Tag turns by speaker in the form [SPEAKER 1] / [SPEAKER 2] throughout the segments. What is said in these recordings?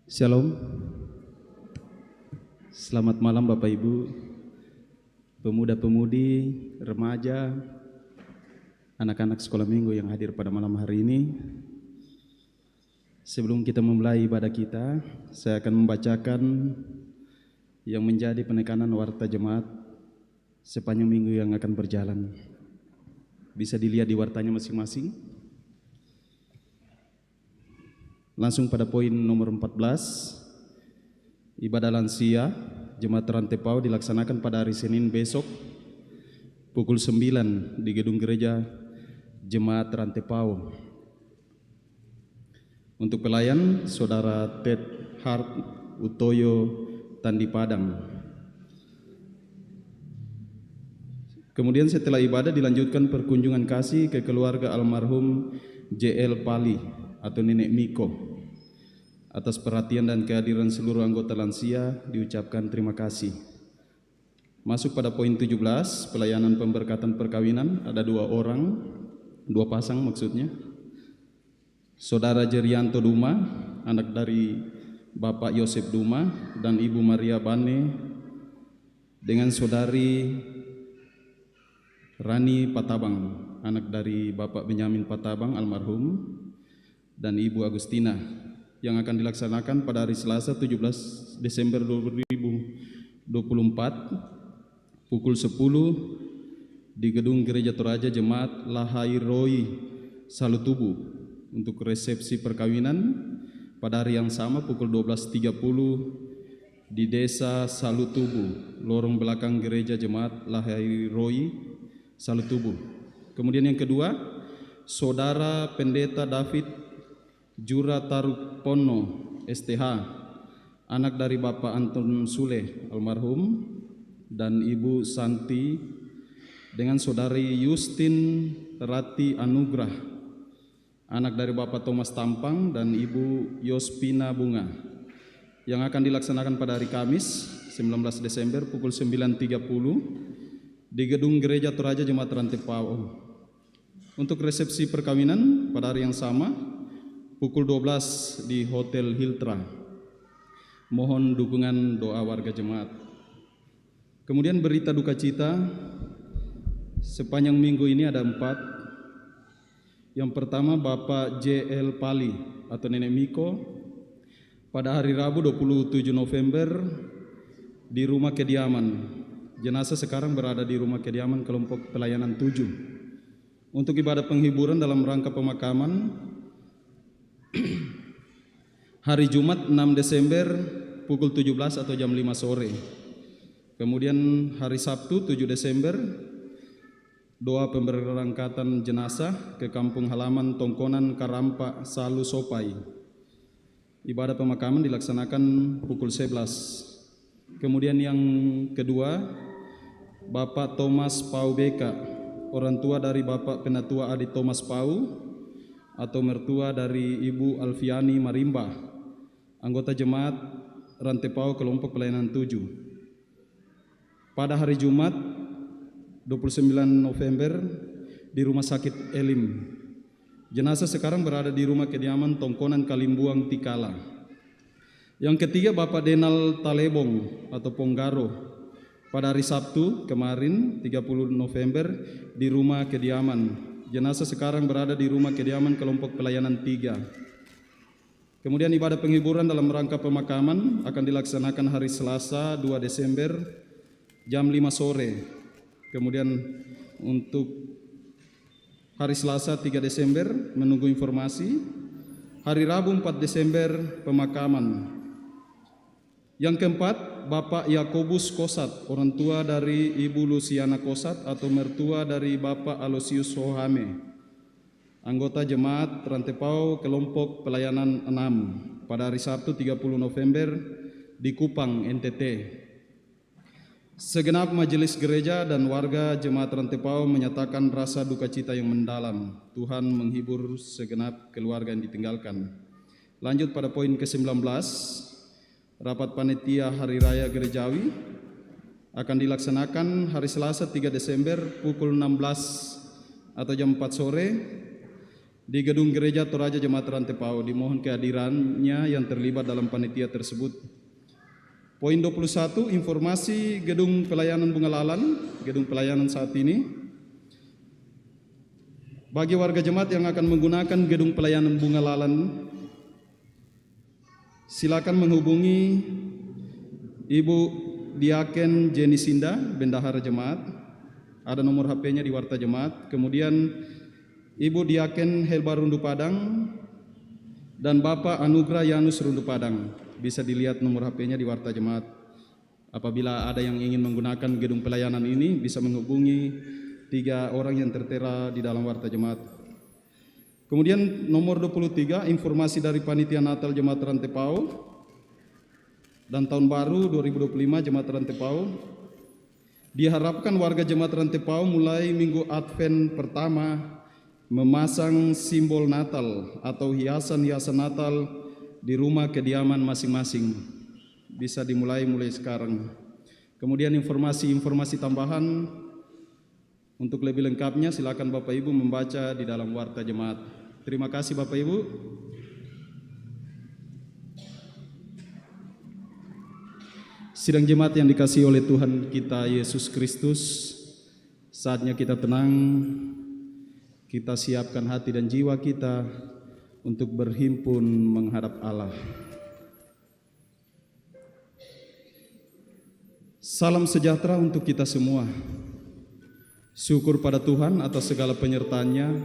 [SPEAKER 1] Shalom, selamat malam Bapak Ibu, pemuda-pemudi, remaja, anak-anak sekolah minggu yang hadir pada malam hari ini. Sebelum kita memulai ibadah kita, saya akan membacakan yang menjadi penekanan warta jemaat sepanjang minggu yang akan berjalan. Bisa dilihat di wartanya masing-masing. Langsung pada poin nomor 14, ibadah lansia Jemaat Rantepau dilaksanakan pada hari Senin besok pukul 9 di gedung gereja Jemaat Rantepau. Untuk pelayan Saudara Ted Hart Utoyo Tandi Padang. Kemudian setelah ibadah dilanjutkan perkunjungan kasih ke keluarga almarhum JL Pali atau Nenek Miko. Atas perhatian dan kehadiran seluruh anggota lansia diucapkan terima kasih. Masuk pada poin 17, pelayanan pemberkatan perkawinan. Ada dua pasang maksudnya. Saudara Jerianto Duma, anak dari Bapak Yosef Duma dan Ibu Maria Bane, dengan Saudari Rani Patabang, anak dari Bapak Benyamin Patabang almarhum, dan Ibu Agustina, yang akan dilaksanakan pada hari Selasa 17 Desember 2024 pukul 10 di gedung Gereja Toraja Jemaat Lahairoi Salutubu untuk resepsi perkawinan pada hari yang sama pukul 12.30 di Desa Salutubu, lorong belakang Gereja Jemaat Lahairoi Salutubu. Kemudian yang kedua, Saudara Pendeta David Jura Tarupono STH, anak dari Bapak Anton Sule almarhum, dan Ibu Santi, dengan Saudari Justin Rati Anugrah, anak dari Bapak Thomas Tampang dan Ibu Yospina Bunga, yang akan dilaksanakan pada hari Kamis 19 Desember pukul 9.30 di gedung Gereja Toraja Jemaat Rantepau. Untuk resepsi perkawinan pada hari yang sama pukul 12 di Hotel Hiltra. Mohon dukungan doa warga jemaat. Kemudian berita duka cita sepanjang minggu ini ada 4. Yang pertama, Bapak JL Pali atau Nenek Miko pada hari Rabu 27 November di rumah kediaman. Jenazah sekarang berada di rumah kediaman kelompok pelayanan 7. Untuk ibadah penghiburan dalam rangka pemakaman hari Jumat 6 Desember pukul 17 atau jam 5 sore. Kemudian hari Sabtu 7 Desember doa pemberangkatan jenazah ke kampung halaman Tongkonan Karampa Salu Sopai. Ibadah pemakaman dilaksanakan pukul 11. Kemudian yang kedua, Bapak Thomas Pau Beka, orang tua dari Bapak Penatua Adi Thomas Pau atau mertua dari Ibu Alfiani Marimba, anggota jemaat Rantepau kelompok pelayanan 7. Pada hari Jumat 29 November di Rumah Sakit Elim. Jenazah sekarang berada di rumah kediaman Tongkonan Kalimbuang Tikala. Yang ketiga, Bapak Denal Talebong atau Ponggaro pada hari Sabtu kemarin 30 November di rumah kediaman. Jenazah sekarang berada di rumah kediaman kelompok pelayanan 3. Kemudian ibadah penghiburan dalam rangka pemakaman akan dilaksanakan hari Selasa 2 Desember jam 5 sore. Kemudian untuk hari Selasa 3 Desember menunggu informasi. Hari Rabu 4 Desember pemakaman. Yang keempat, Bapak Yakobus Kosat, orang tua dari Ibu Luciana Kosat atau mertua dari Bapak Alosius Sohame, anggota jemaat Rantepau kelompok pelayanan 6 pada hari Sabtu 30 November di Kupang, NTT. Segenap majelis gereja dan warga jemaat Rantepau menyatakan rasa duka cita yang mendalam. Tuhan menghibur segenap keluarga yang ditinggalkan. Lanjut pada poin ke-19, Rapat Panitia Hari Raya Gerejawi akan dilaksanakan hari Selasa 3 Desember pukul 16 atau jam 4 sore di Gedung Gereja Toraja Jemaat Rantepao. Dimohon kehadirannya yang terlibat dalam panitia tersebut. Poin 21, informasi Gedung Pelayanan Bungalalan, gedung pelayanan saat ini. Bagi warga jemaat yang akan menggunakan Gedung Pelayanan Bungalalan, silakan menghubungi Ibu Diaken Jenny Sinda, Bendahara Jemaat. Ada nomor HP-nya di Warta Jemaat. Kemudian Ibu Diaken Helba Rundu Padang dan Bapak Anugrah Yanus Rundu Padang. Bisa dilihat nomor HP-nya di Warta Jemaat. Apabila ada yang ingin menggunakan gedung pelayanan ini, bisa menghubungi 3 orang yang tertera di dalam Warta Jemaat. Kemudian nomor 23, informasi dari Panitia Natal Jemaat Rantepao dan Tahun Baru 2025 Jemaat Rantepao. Diharapkan warga Jemaat Rantepao mulai Minggu Advent pertama memasang simbol Natal atau hiasan-hiasan Natal di rumah kediaman masing-masing. Bisa dimulai sekarang. Kemudian informasi tambahan untuk lebih lengkapnya silakan Bapak Ibu membaca di dalam Warta Jemaat. Terima kasih Bapak Ibu. Sidang jemaat yang dikasihi oleh Tuhan kita Yesus Kristus, saatnya kita tenang, kita siapkan hati dan jiwa kita untuk berhimpun menghadap Allah. Salam sejahtera untuk kita semua. Syukur pada Tuhan atas segala penyertaannya,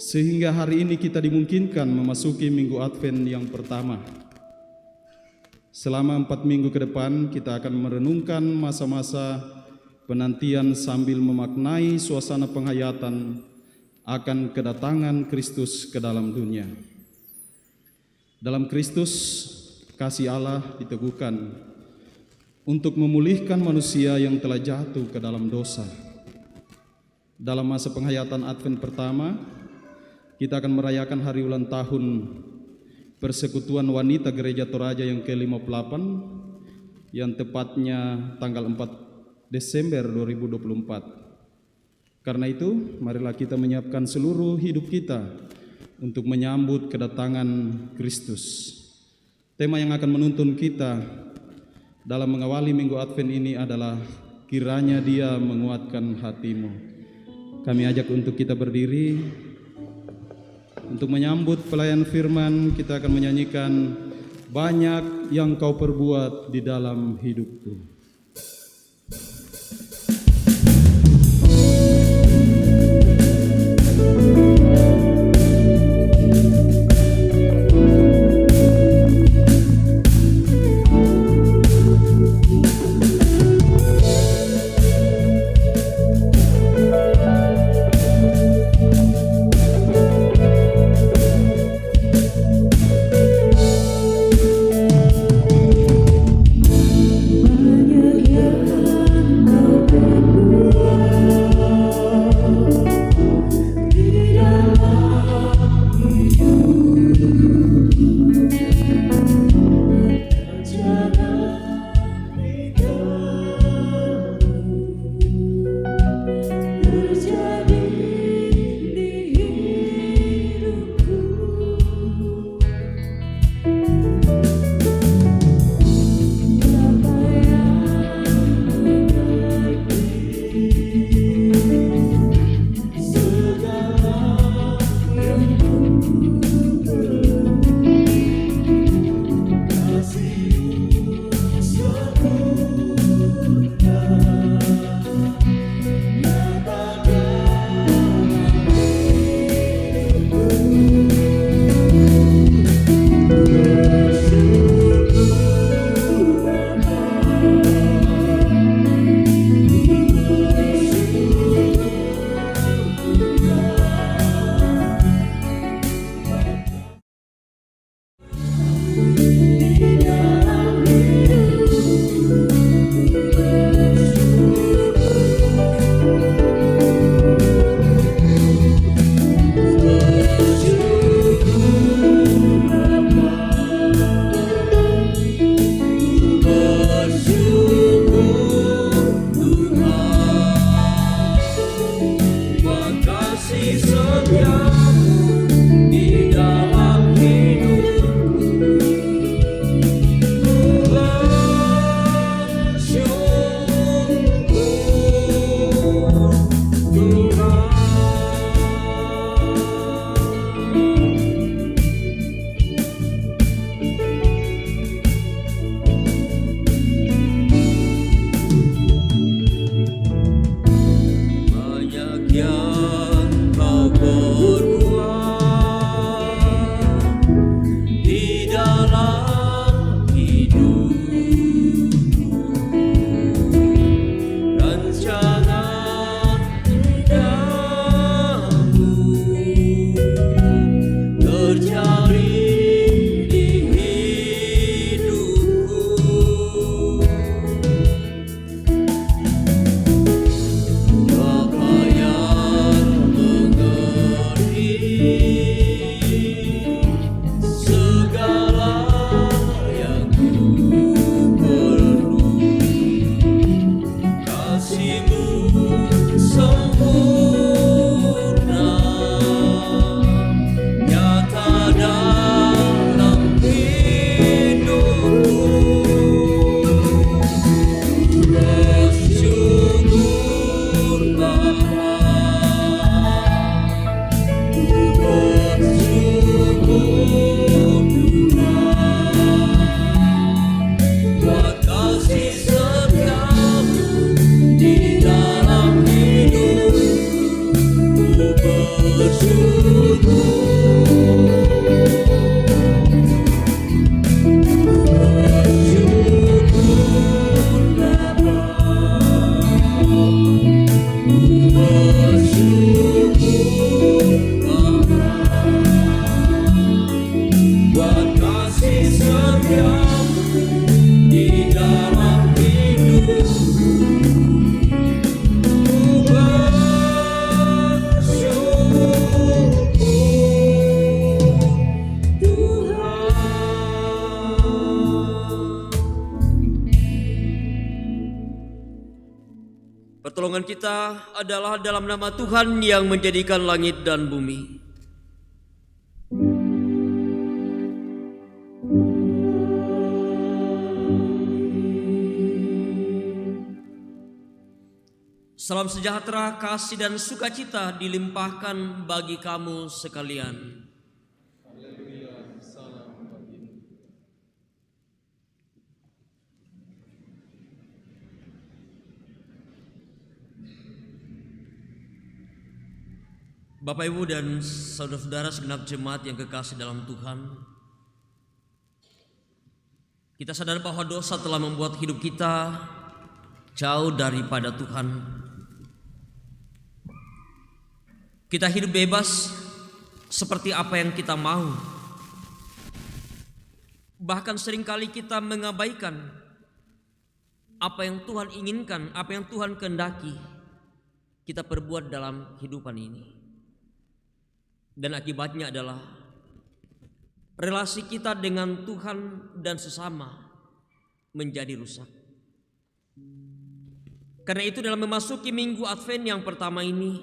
[SPEAKER 1] sehingga hari ini kita dimungkinkan memasuki Minggu Advent yang pertama. Selama 4 minggu ke depan kita akan merenungkan masa-masa penantian sambil memaknai suasana penghayatan akan kedatangan Kristus ke dalam dunia. Dalam Kristus, kasih Allah diteguhkan untuk memulihkan manusia yang telah jatuh ke dalam dosa. Dalam masa penghayatan Advent pertama, kita akan merayakan hari ulang tahun Persekutuan Wanita Gereja Toraja yang ke-58, yang tepatnya tanggal 4 Desember 2024. Karena itu, marilah kita menyiapkan seluruh hidup kita untuk menyambut kedatangan Kristus. Tema yang akan menuntun kita dalam mengawali Minggu Advent ini adalah kiranya Dia menguatkan hatimu. Kami ajak untuk kita berdiri untuk menyambut pelayan firman. Kita akan menyanyikan banyak yang Kau perbuat di dalam hidupku.
[SPEAKER 2] Banyak Pertolongan kita adalah dalam nama Tuhan yang menjadikan langit dan bumi. Salam sejahtera, kasih dan sukacita dilimpahkan bagi kamu sekalian. Bapak, Ibu, dan saudara-saudara segenap jemaat yang kekasih dalam Tuhan, kita sadar bahwa dosa telah membuat hidup kita jauh daripada Tuhan. Kita hidup bebas seperti apa yang kita mau. Bahkan seringkali kita mengabaikan apa yang Tuhan inginkan, apa yang Tuhan kehendaki kita perbuat dalam kehidupan ini. Dan akibatnya adalah relasi kita dengan Tuhan dan sesama menjadi rusak. Karena itu dalam memasuki minggu Advent yang pertama ini,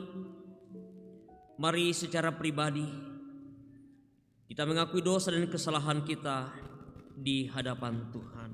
[SPEAKER 2] mari secara pribadi kita mengakui dosa dan kesalahan kita di hadapan Tuhan.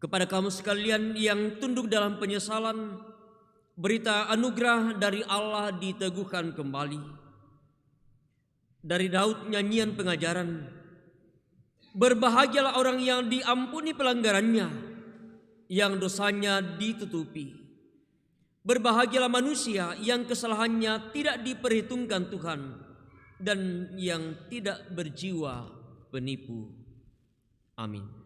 [SPEAKER 2] Kepada kamu sekalian yang tunduk dalam penyesalan, berita anugerah dari Allah diteguhkan kembali. Dari Daud nyanyian pengajaran, berbahagialah orang yang diampuni pelanggarannya, yang dosanya ditutupi. Berbahagialah manusia yang kesalahannya tidak diperhitungkan Tuhan, dan yang tidak berjiwa penipu. Amin.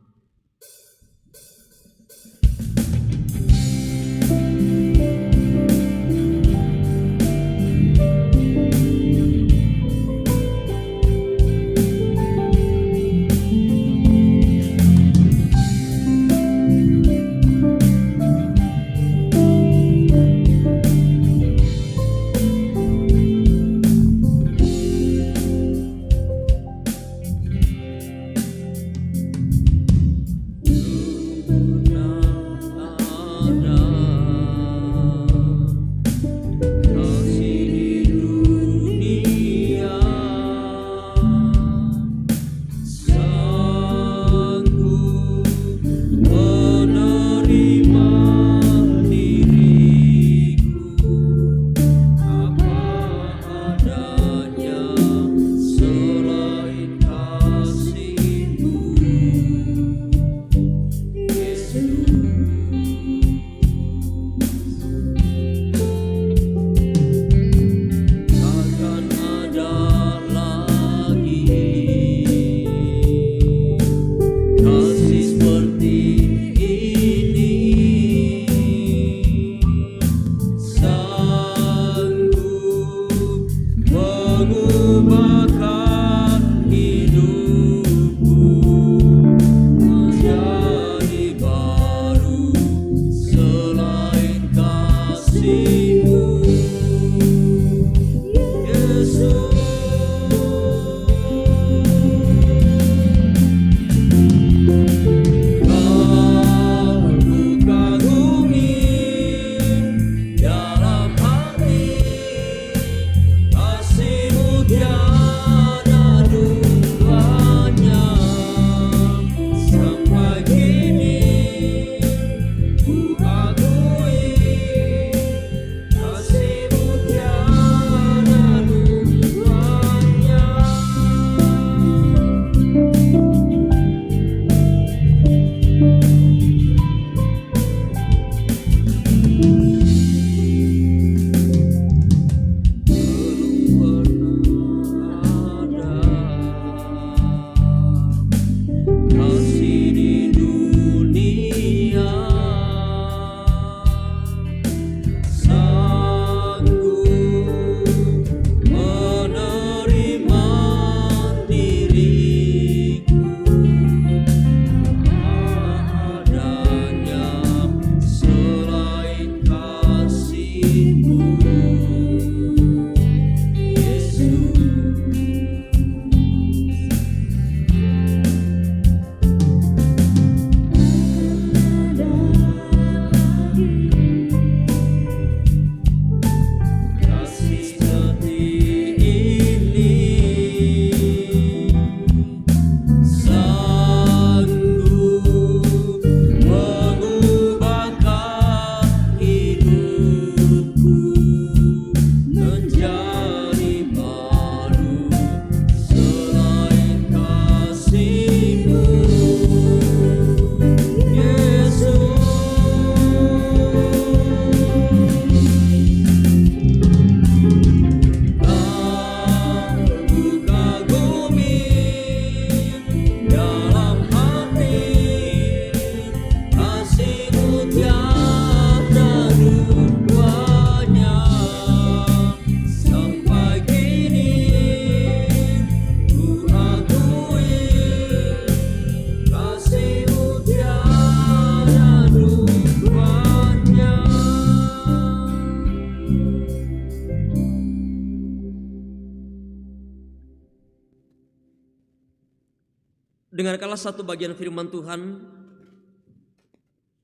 [SPEAKER 2] Dengarkanlah satu bagian firman Tuhan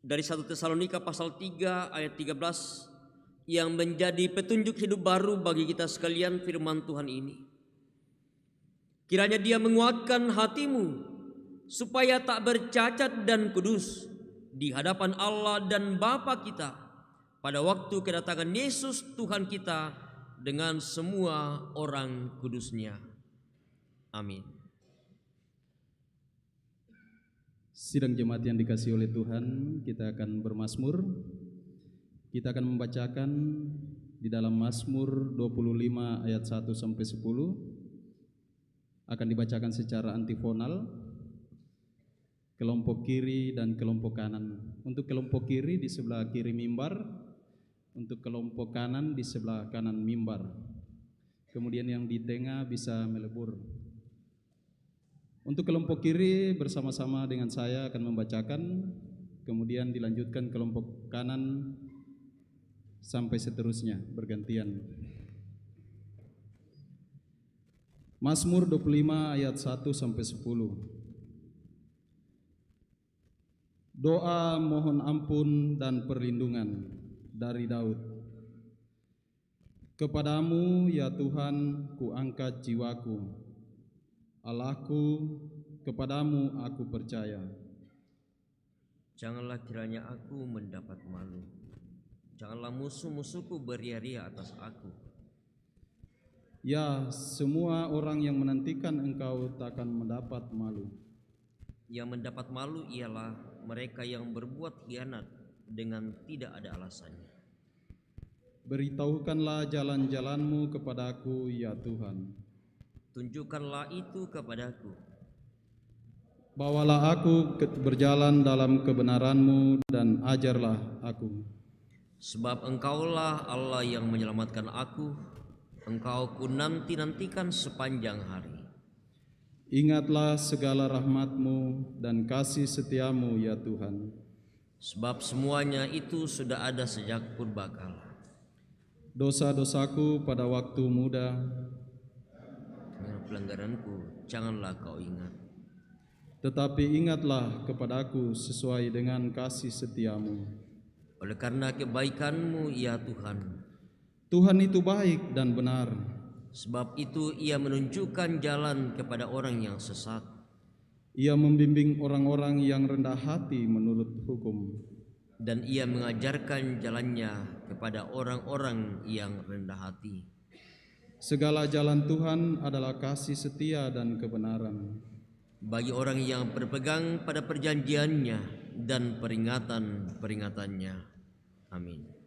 [SPEAKER 2] dari 1 Tesalonika pasal 3 ayat 13 yang menjadi petunjuk hidup baru bagi kita sekalian. Firman Tuhan ini, kiranya Dia menguatkan hatimu supaya tak bercacat dan kudus di hadapan Allah dan Bapa kita pada waktu kedatangan Yesus Tuhan kita dengan semua orang kudusnya. Amin.
[SPEAKER 1] Sidang jemaat yang dikasihi oleh Tuhan, kita akan bermazmur. Kita akan membacakan di dalam Mazmur 25 ayat 1 sampai 10. Akan dibacakan secara antifonal, kelompok kiri dan kelompok kanan. Untuk kelompok kiri di sebelah kiri mimbar, untuk kelompok kanan di sebelah kanan mimbar. Kemudian yang di tengah bisa melebur. Untuk kelompok kiri bersama-sama dengan saya akan membacakan, kemudian dilanjutkan kelompok kanan sampai seterusnya bergantian. Mazmur 25 ayat 1 sampai 10. Doa mohon ampun dan perlindungan dari Daud. Kepadamu ya Tuhan kuangkat jiwaku. Allahku, kepadamu aku percaya.
[SPEAKER 2] Janganlah kiranya aku mendapat malu. Janganlah musuh-musuhku beria-ria atas aku.
[SPEAKER 1] Ya, semua orang yang menantikan engkau takkan mendapat malu.
[SPEAKER 2] Yang mendapat malu ialah mereka yang berbuat khianat dengan tidak ada alasannya.
[SPEAKER 1] Beritahukanlah jalan-jalanmu kepadaku ya Tuhan.
[SPEAKER 2] Tunjukkanlah itu kepadaku.
[SPEAKER 1] Bawalah aku berjalan dalam kebenaran-Mu dan ajarlah aku.
[SPEAKER 2] Sebab Engkaulah Allah yang menyelamatkan aku. Engkau ku nanti-nantikan sepanjang hari.
[SPEAKER 1] Ingatlah segala rahmat-Mu dan kasih setia-Mu ya Tuhan.
[SPEAKER 2] Sebab semuanya itu sudah ada sejak purbakala.
[SPEAKER 1] Dosa-dosaku pada waktu muda,
[SPEAKER 2] pelanggaranku janganlah kau ingat.
[SPEAKER 1] tetapi ingatlah kepadaku sesuai dengan kasih setia-Mu.
[SPEAKER 2] Oleh karena kebaikan-Mu ya Tuhan,
[SPEAKER 1] Tuhan itu baik dan benar.
[SPEAKER 2] sebab itu Ia menunjukkan jalan kepada orang yang sesat.
[SPEAKER 1] Ia membimbing orang-orang yang rendah hati menurut hukum.
[SPEAKER 2] Dan Ia mengajarkan jalannya kepada orang-orang yang rendah hati.
[SPEAKER 1] Segala jalan Tuhan adalah kasih setia dan kebenaran.
[SPEAKER 2] Bagi orang yang berpegang pada perjanjiannya dan peringatan-peringatannya. Amin.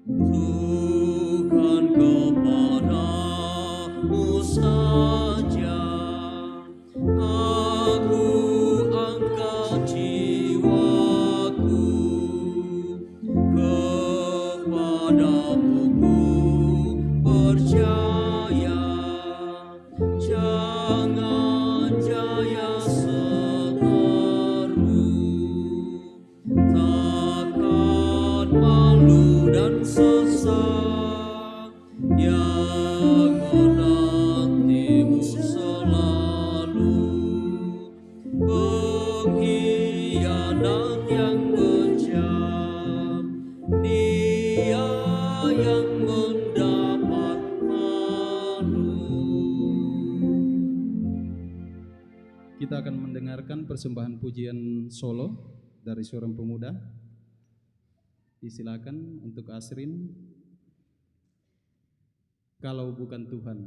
[SPEAKER 2] Tuhan kepadamu saja aku angkat jiwaku, kepadamu ku percaya, jangan jaya seteru, takkan malu dan sesak yang menantimu selalu, pengkhianat yang kejam, dia yang mendapat malu.
[SPEAKER 1] Kita akan mendengarkan persembahan pujian solo dari seorang pemuda. Disilakan untuk Asrin, Kalau Bukan Tuhan.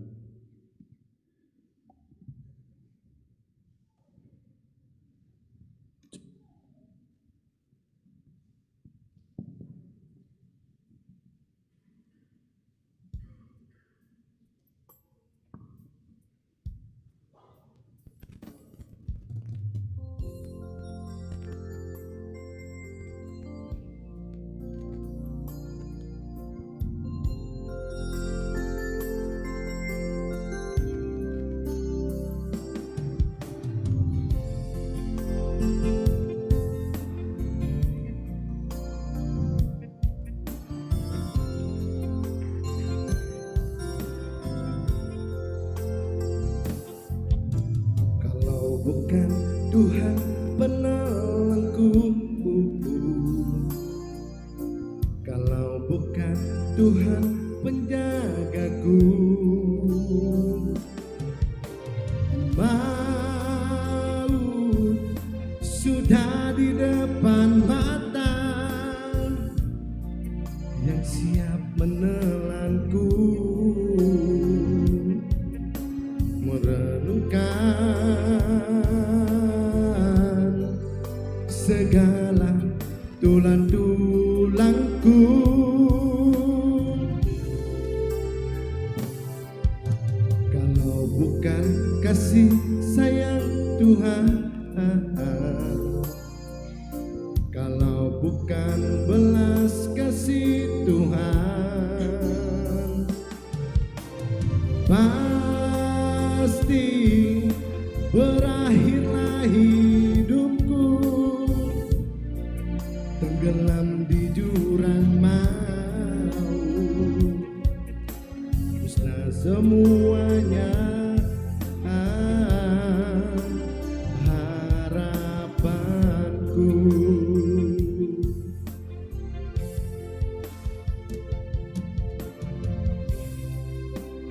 [SPEAKER 3] Tuhan penolongku. Kalau bukan Tuhan penjagaku, maut sudah di depan mata yang siap menelanku. Merenungkan segala tulang-tulangku, kalau bukan kasih sayang Tuhan, kalau bukan belas kasih Tuhan, pasti berakhirlah hidupku tenggelam di jurang maut, musnah semuanya harapanku.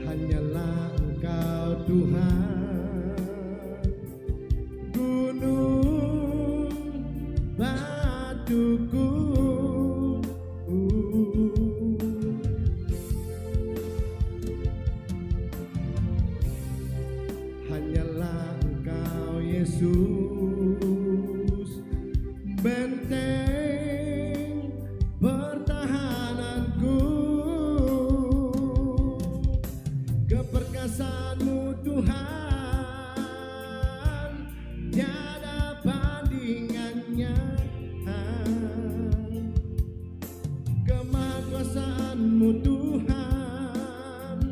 [SPEAKER 3] Hanyalah Engkau Tuhan, gunung batuku. Hanyalah Engkau Yesus, benteng pertahananku. Keperkasaanmu Tuhan tiada bandingannya, kemahakuasaanmu Tuhan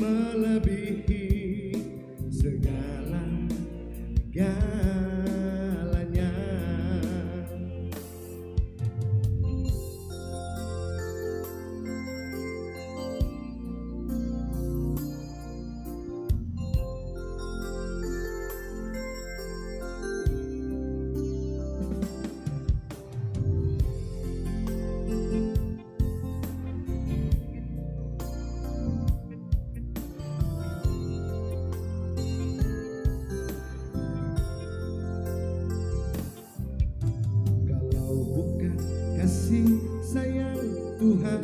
[SPEAKER 3] melebihi segala-galanya. Kasih sayang Tuhan,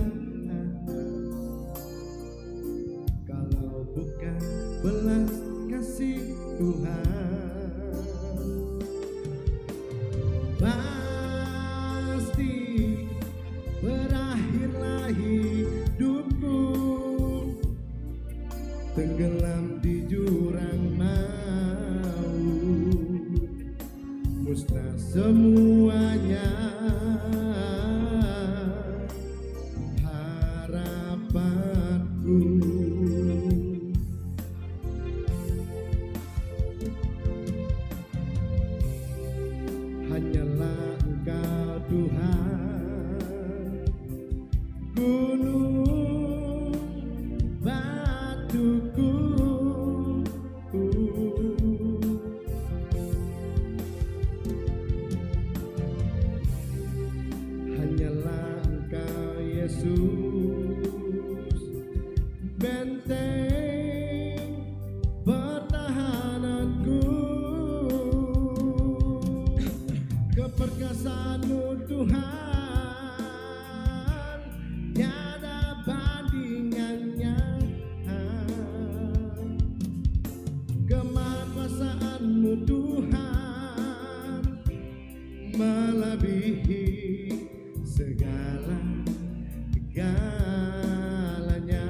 [SPEAKER 3] kalau bukan belas kasih Tuhan, pasti berakhirlah hidupku tenggelam di jurang maut, musnah semuanya harapanku. Hanyalah Engkau Tuhan, gunung batuku. Hanyalah Engkau Yesus, benteng pertahananku. Keperkasaanmu Tuhan tiada bandingannya, kemahakuasaanmu Tuhan melebihi segala-galanya.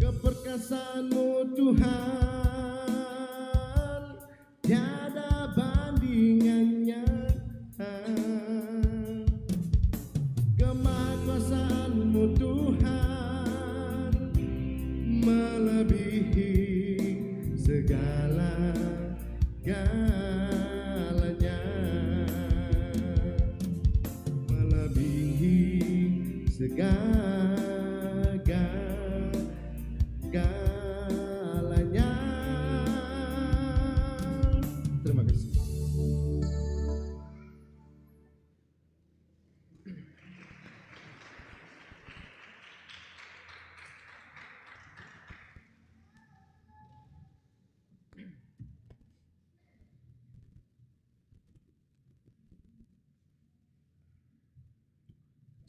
[SPEAKER 3] Keperkasaanmu Tuhan tiada bandingannya, kemahakuasaanmu Tuhan melebihi segala-galanya, melebihi segala-galanya.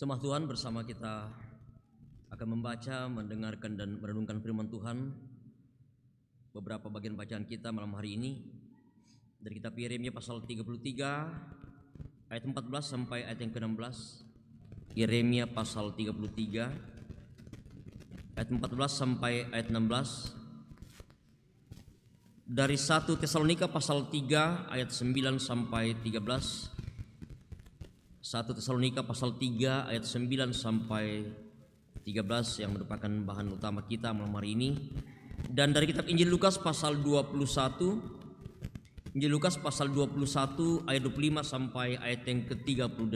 [SPEAKER 2] Jemaat Tuhan, bersama kita akan membaca, mendengarkan dan merenungkan firman Tuhan. Beberapa bagian bacaan kita malam hari ini dari kitab Yeremia pasal 33 ayat 14 sampai ayat yang ke-16. Yeremia pasal 33 ayat 14 sampai ayat 16. Dari 1 Tesalonika pasal 3 ayat 9 sampai 13. 1 Tesalonika pasal 3 ayat 9 sampai 13 yang merupakan bahan utama kita malam hari ini. Dan dari kitab Injil Lukas pasal 21, Injil Lukas pasal 21 ayat 25 sampai ayat yang ke-38.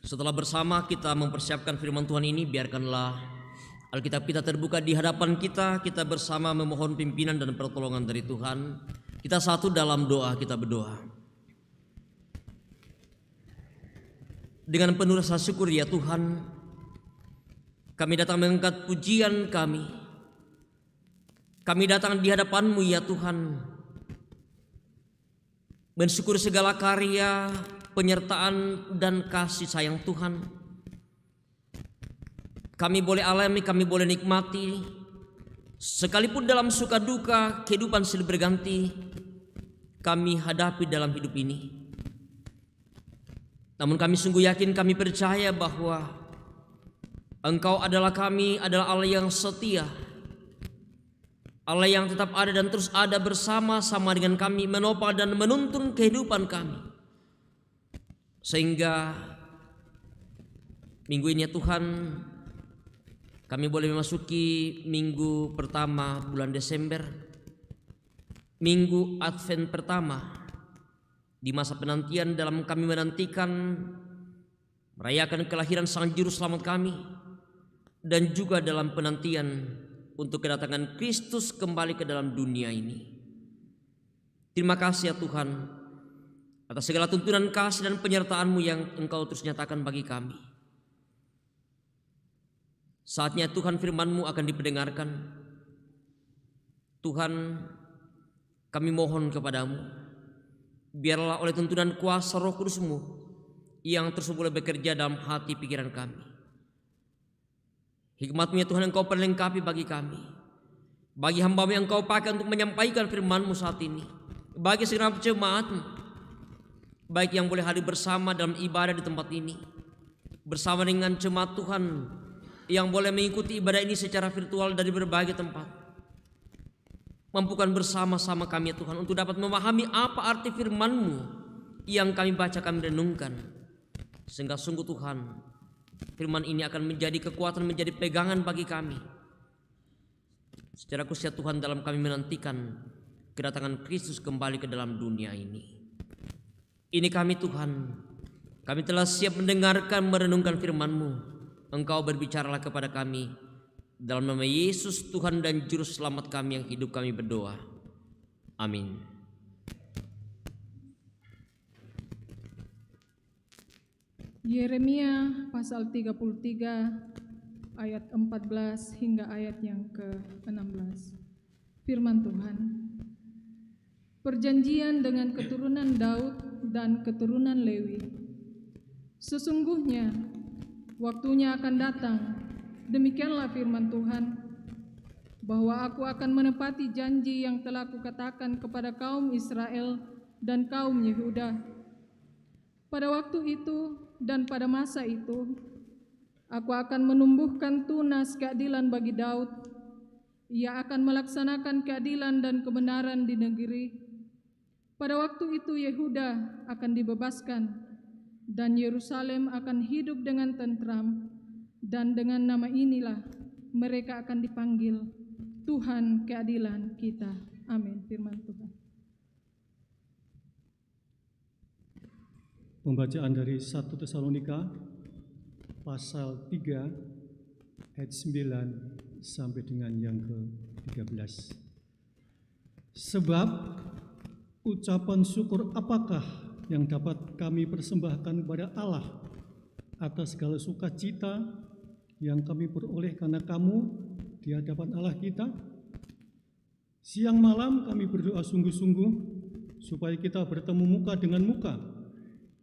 [SPEAKER 2] Setelah bersama kita mempersiapkan firman Tuhan ini, biarkanlah Alkitab kita terbuka di hadapan kita. Kita bersama memohon pimpinan dan pertolongan dari Tuhan. Kita satu dalam doa, kita berdoa. Dengan penuh rasa syukur ya Tuhan, kami datang mengangkat pujian kami. Kami datang di hadapan-Mu ya Tuhan, mensyukur segala karya, penyertaan dan kasih sayang Tuhan. Kami boleh alami, kami boleh nikmati, sekalipun dalam suka duka kehidupan silih berganti kami hadapi dalam hidup ini. Namun kami sungguh yakin, kami percaya bahwa Engkau adalah kami, adalah Allah yang setia, Allah yang tetap ada dan terus ada bersama-sama dengan kami, menopang dan menuntun kehidupan kami. Sehingga minggu ini ya Tuhan, kami boleh memasuki minggu pertama bulan Desember, minggu Advent pertama, di masa penantian dalam kami menantikan merayakan kelahiran Sang Juru Selamat kami, dan juga dalam penantian untuk kedatangan Kristus kembali ke dalam dunia ini. Terima kasih ya Tuhan atas segala tuntunan kasih dan penyertaan-Mu yang Engkau terus nyatakan bagi kami. Saatnya Tuhan firman-Mu akan dipendengarkan. Tuhan, kami mohon kepadamu, biarlah oleh tuntunan kuasa Roh Kudus-Mu yang terus boleh bekerja dalam hati pikiran kami. Hikmat-Mu ya Tuhan, Engkau perlengkapi bagi kami, bagi hamba-Mu yang Engkau pakai untuk menyampaikan firman-Mu saat ini, bagi segenap jemaat-Mu, baik yang boleh hadir bersama dalam ibadah di tempat ini, bersama dengan jemaat Tuhan yang boleh mengikuti ibadah ini secara virtual dari berbagai tempat. Mampukan bersama-sama kami ya Tuhan untuk dapat memahami apa arti firman-Mu yang kami baca, kami renungkan, sehingga sungguh Tuhan, firman ini akan menjadi kekuatan, menjadi pegangan bagi kami. Secara khusus ya Tuhan, dalam kami menantikan kedatangan Kristus kembali ke dalam dunia ini. Ini kami Tuhan, kami telah siap mendengarkan, merenungkan firman-Mu. Engkau berbicaralah kepada kami, dalam nama Yesus Tuhan dan Juru Selamat kami yang hidup, kami berdoa. Amin.
[SPEAKER 4] Yeremia pasal 33 ayat 14 hingga ayat yang ke-16. Firman Tuhan. Perjanjian dengan keturunan Daud dan keturunan Lewi. Sesungguhnya waktunya akan datang, demikianlah firman Tuhan, bahwa aku akan menepati janji yang telah kukatakan kepada kaum Israel dan kaum Yehuda. Pada waktu itu dan pada masa itu, aku akan menumbuhkan tunas keadilan bagi Daud. Ia akan melaksanakan keadilan dan kebenaran di negeri. Pada waktu itu Yehuda akan dibebaskan, dan Yerusalem akan hidup dengan tentram, dan dengan nama inilah mereka akan dipanggil Tuhan keadilan kita. Amin. Firman Tuhan.
[SPEAKER 5] Pembacaan dari 1 Tesalonika pasal 3 ayat 9 sampai dengan yang ke-13. Sebab ucapan syukur apakah yang dapat kami persembahkan kepada Allah atas segala sukacita yang kami peroleh karena kamu di hadapan Allah kita? Siang malam kami berdoa sungguh-sungguh supaya kita bertemu muka dengan muka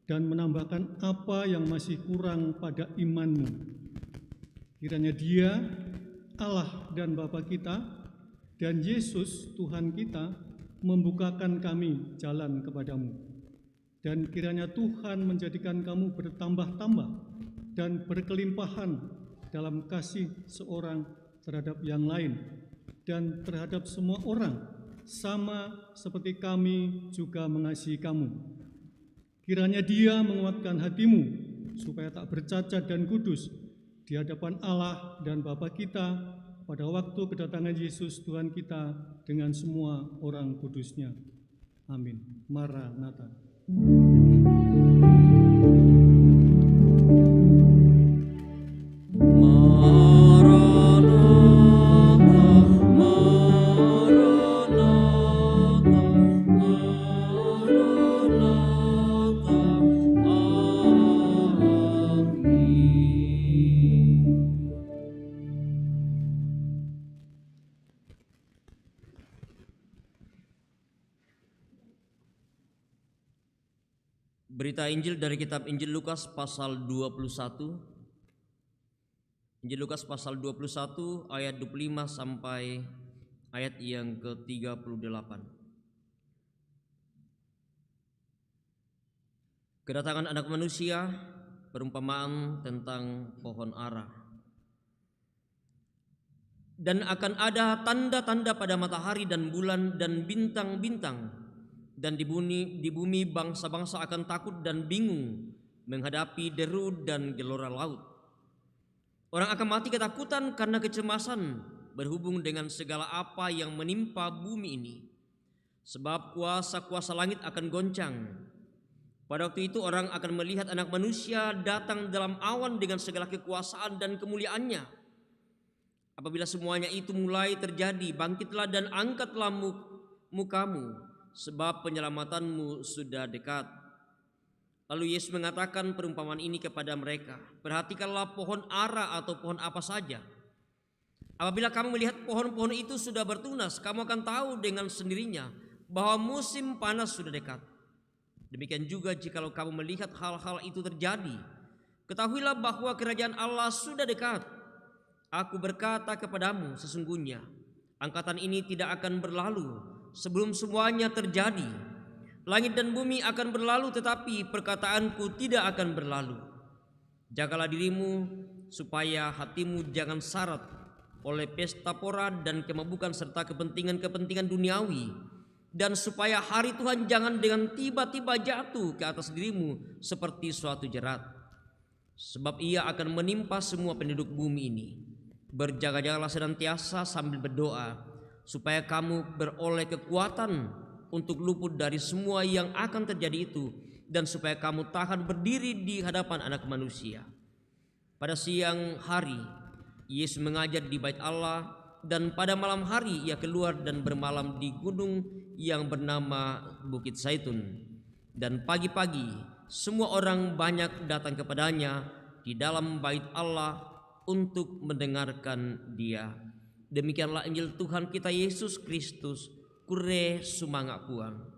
[SPEAKER 5] dan menambahkan apa yang masih kurang pada imanmu. Kiranya Dia, Allah dan Bapa kita, dan Yesus Tuhan kita membukakan kami jalan kepadamu. Dan kiranya Tuhan menjadikan kamu bertambah-tambah dan berkelimpahan dalam kasih seorang terhadap yang lain dan terhadap semua orang, sama seperti kami juga mengasihi kamu. Kiranya Dia menguatkan hatimu supaya tak bercacat dan kudus di hadapan Allah dan Bapa kita pada waktu kedatangan Yesus Tuhan kita dengan semua orang kudusnya. Amin. Maranatha.
[SPEAKER 2] Berita Injil dari kitab Injil Lukas pasal 21. Injil Lukas pasal 21 ayat 25 sampai ayat yang ke-38. Kedatangan Anak Manusia, perumpamaan tentang pohon ara. Dan akan ada tanda-tanda pada matahari dan bulan dan bintang-bintang. Dan di bumi bangsa-bangsa akan takut dan bingung menghadapi deru dan gelora laut. Orang akan mati ketakutan karena kecemasan berhubung dengan segala apa yang menimpa bumi ini. Sebab kuasa-kuasa langit akan goncang. Pada waktu itu orang akan melihat Anak Manusia datang dalam awan dengan segala kekuasaan dan kemuliaannya. Apabila semuanya itu mulai terjadi, bangkitlah dan angkatlah mukamu, sebab penyelamatanmu sudah dekat. Lalu Yesus mengatakan perumpamaan ini kepada mereka. Perhatikanlah pohon ara atau pohon apa saja. Apabila kamu melihat pohon-pohon itu sudah bertunas, kamu akan tahu dengan sendirinya bahwa musim panas sudah dekat. Demikian juga jikalau kamu melihat hal-hal itu terjadi, ketahuilah bahwa kerajaan Allah sudah dekat. Aku berkata kepadamu, sesungguhnya angkatan ini tidak akan berlalu sebelum semuanya terjadi. Langit dan bumi akan berlalu, tetapi perkataanku tidak akan berlalu. Jagalah dirimu supaya hatimu jangan syarat oleh pesta pora dan kemabukan serta kepentingan-kepentingan duniawi, dan supaya hari Tuhan jangan dengan tiba-tiba jatuh ke atas dirimu seperti suatu jerat. Sebab ia akan menimpa semua penduduk bumi ini. Berjaga-jagalah senantiasa sambil berdoa, supaya kamu beroleh kekuatan untuk luput dari semua yang akan terjadi itu, dan supaya kamu tahan berdiri di hadapan Anak Manusia. Pada siang hari Yesus mengajar di Bait Allah, dan pada malam hari ia keluar dan bermalam di gunung yang bernama Bukit Zaitun. Dan pagi-pagi semua orang banyak datang kepadanya di dalam Bait Allah untuk mendengarkan Dia. Demikianlah Injil Tuhan kita Yesus Kristus. Kure sumangak puang.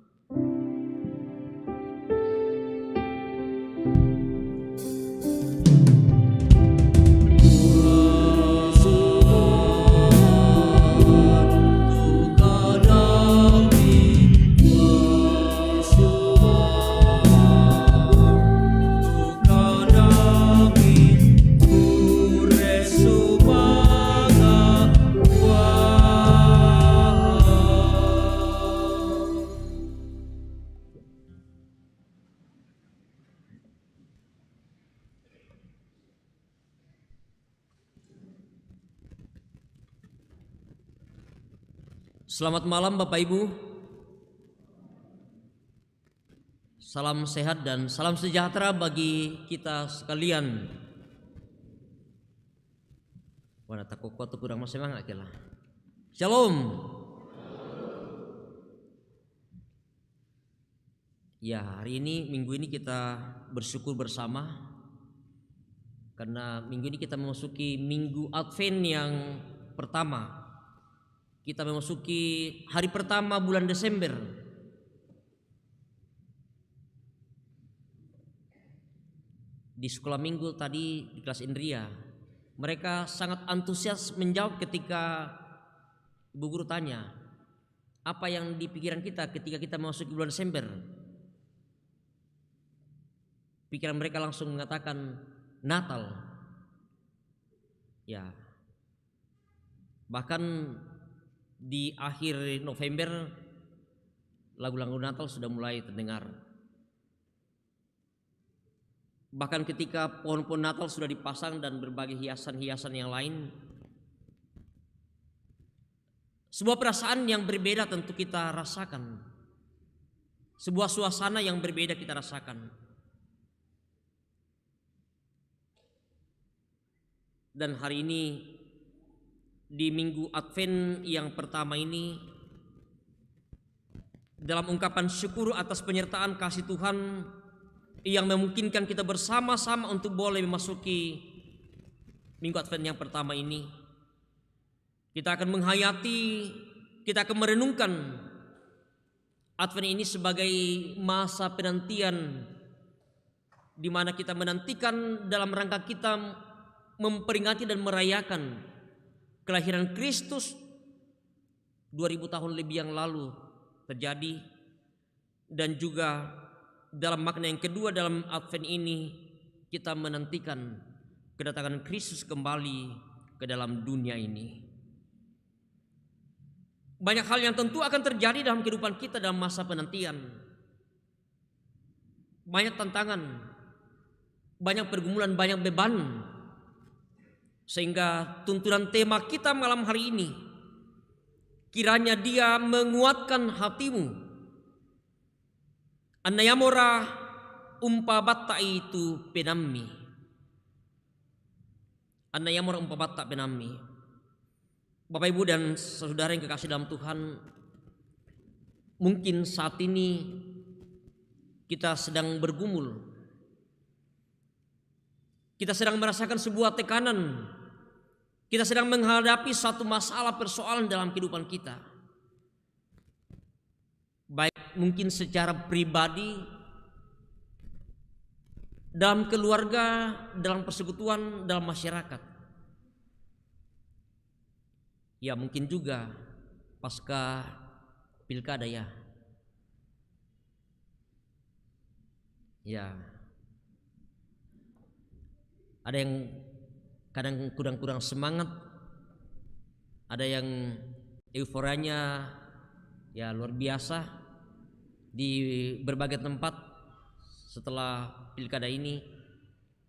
[SPEAKER 2] Selamat malam Bapak Ibu. Salam sehat dan salam sejahtera bagi kita sekalian. Wana tak kuat kurang masih semangat lah. Shalom. Ya, hari ini minggu ini kita bersyukur bersama karena minggu ini kita memasuki minggu Advent yang pertama. Kita memasuki hari pertama bulan Desember. di sekolah minggu tadi di kelas Indria, mereka sangat antusias menjawab ketika Ibu Guru tanya, apa yang di pikiran kita ketika kita memasuki bulan Desember? Pikiran mereka langsung mengatakan Natal. Ya. Bahkan di akhir November lagu-lagu Natal sudah mulai terdengar. Bahkan ketika pohon-pohon Natal sudah dipasang dan berbagai hiasan-hiasan yang lain, sebuah perasaan yang berbeda tentu kita rasakan. Sebuah suasana yang berbeda kita rasakan. Dan hari ini di minggu Advent yang pertama ini, dalam ungkapan syukur atas penyertaan kasih Tuhan yang memungkinkan kita bersama-sama untuk boleh memasuki minggu Advent yang pertama ini, kita akan menghayati, kita akan merenungkan Advent ini sebagai masa penantian di mana kita menantikan dalam rangka kita memperingati dan merayakan kelahiran Kristus 2000 tahun lebih yang lalu terjadi. Dan juga dalam makna yang kedua dalam Advent ini, kita menantikan kedatangan Kristus kembali ke dalam dunia ini. Banyak hal yang tentu akan terjadi dalam kehidupan kita dalam masa penantian. Banyak tantangan, banyak pergumulan, banyak beban. Sehingga tuntunan tema kita malam hari ini, kiranya dia menguatkan hatimu. Annayamora umpabatta itu penammi. Annayamora umpabatta penammi. Bapak Ibu dan saudara yang kekasih dalam Tuhan, mungkin saat ini kita sedang bergumul. Kita sedang merasakan sebuah tekanan. Kita sedang menghadapi satu masalah persoalan dalam kehidupan kita. Baik mungkin secara pribadi, dalam keluarga, dalam persekutuan, dalam masyarakat. Ya mungkin juga pasca pilkada ya. Ya. Ada yang kadang kurang semangat, ada yang euforianya ya luar biasa di berbagai tempat setelah pilkada ini.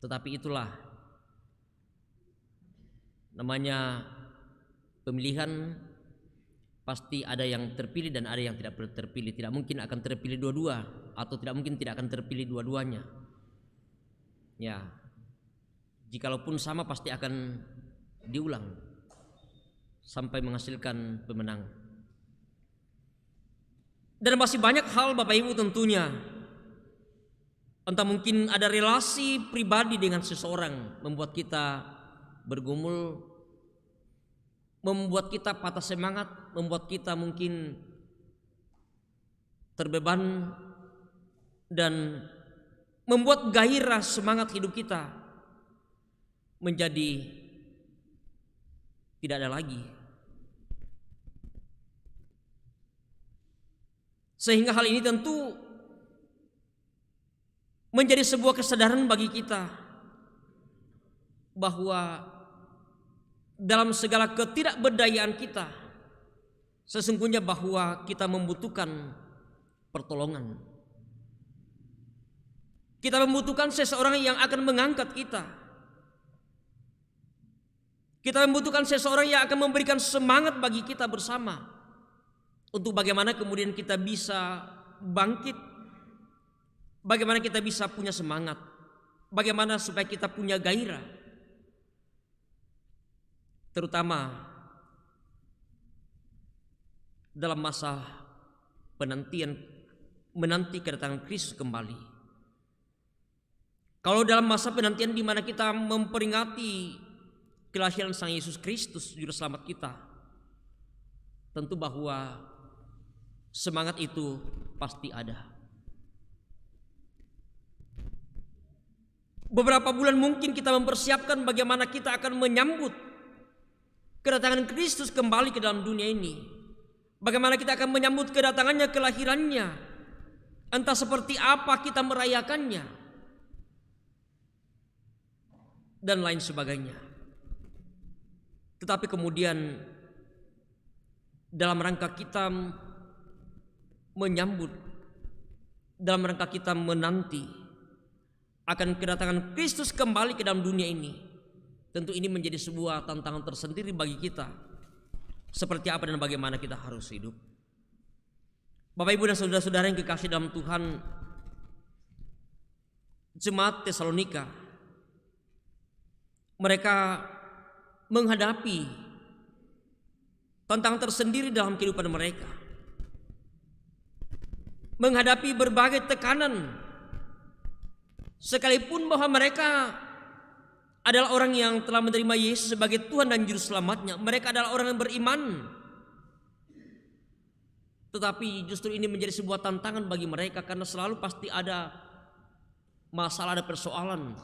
[SPEAKER 2] Tetapi itulah namanya pemilihan, pasti ada yang terpilih dan ada yang tidak terpilih. Tidak mungkin akan terpilih dua-dua, atau tidak mungkin tidak akan terpilih dua-duanya. Ya, jikalaupun sama pasti akan diulang sampai menghasilkan pemenang. Dan masih banyak hal Bapak Ibu tentunya. Entah mungkin ada relasi pribadi dengan seseorang membuat kita bergumul, membuat kita patah semangat, membuat kita mungkin terbeban dan membuat gairah semangat hidup kita menjadi tidak ada lagi. Sehingga hal ini tentu menjadi sebuah kesadaran bagi kita bahwa dalam segala ketidakberdayaan kita, sesungguhnya bahwa kita membutuhkan pertolongan. Kita membutuhkan seseorang yang akan mengangkat kita. Kita membutuhkan seseorang yang akan memberikan semangat bagi kita bersama untuk bagaimana kemudian kita bisa bangkit, bagaimana kita bisa punya semangat, bagaimana supaya kita punya gairah, terutama dalam masa penantian, menanti kedatangan Kristus kembali. Kalau dalam masa penantian di mana kita memperingati kelahiran Sang Yesus Kristus Juru Selamat kita, tentu bahwa semangat itu pasti ada. Beberapa bulan mungkin kita mempersiapkan bagaimana kita akan menyambut kedatangan Kristus kembali ke dalam dunia ini. Bagaimana kita akan menyambut kedatangannya, kelahirannya. Entah seperti apa kita merayakannya. Dan lain sebagainya. Tetapi kemudian dalam rangka kita menyambut, dalam rangka kita menanti akan kedatangan Kristus kembali ke dalam dunia ini, tentu ini menjadi sebuah tantangan tersendiri bagi kita. Seperti apa dan bagaimana kita harus hidup. Bapak, Ibu, dan saudara-saudara yang kekasih dalam Tuhan, jemaat Tesalonika, mereka menghadapi tantangan tersendiri dalam kehidupan mereka, menghadapi berbagai tekanan, sekalipun bahwa mereka adalah orang yang telah menerima Yesus sebagai Tuhan dan Juru Selamatnya. Mereka adalah orang yang beriman. Tetapi justru ini menjadi sebuah tantangan bagi mereka, karena selalu pasti ada masalah, ada persoalan.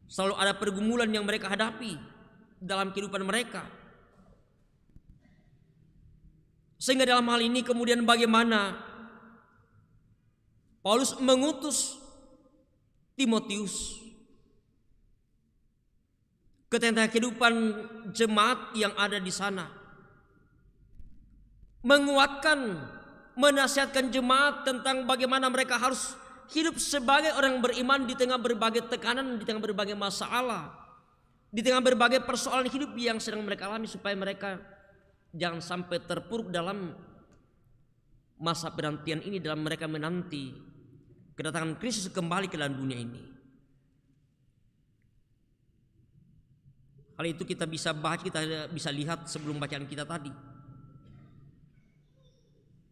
[SPEAKER 2] Selalu ada pergumulan yang mereka hadapi dalam kehidupan mereka. Sehingga dalam hal ini kemudian bagaimana Paulus mengutus Timotius ke tengah kehidupan jemaat yang ada di sana, menguatkan, menasihatkan jemaat tentang bagaimana mereka harus hidup sebagai orang beriman di tengah berbagai tekanan, di tengah berbagai masalah, di tengah berbagai persoalan hidup yang sedang mereka alami, supaya mereka jangan sampai terpuruk dalam masa penantian ini, dalam mereka menanti kedatangan Kristus kembali ke dalam dunia ini. Hal itu kita bisa bahas, kita bisa lihat sebelum bacaan kita tadi.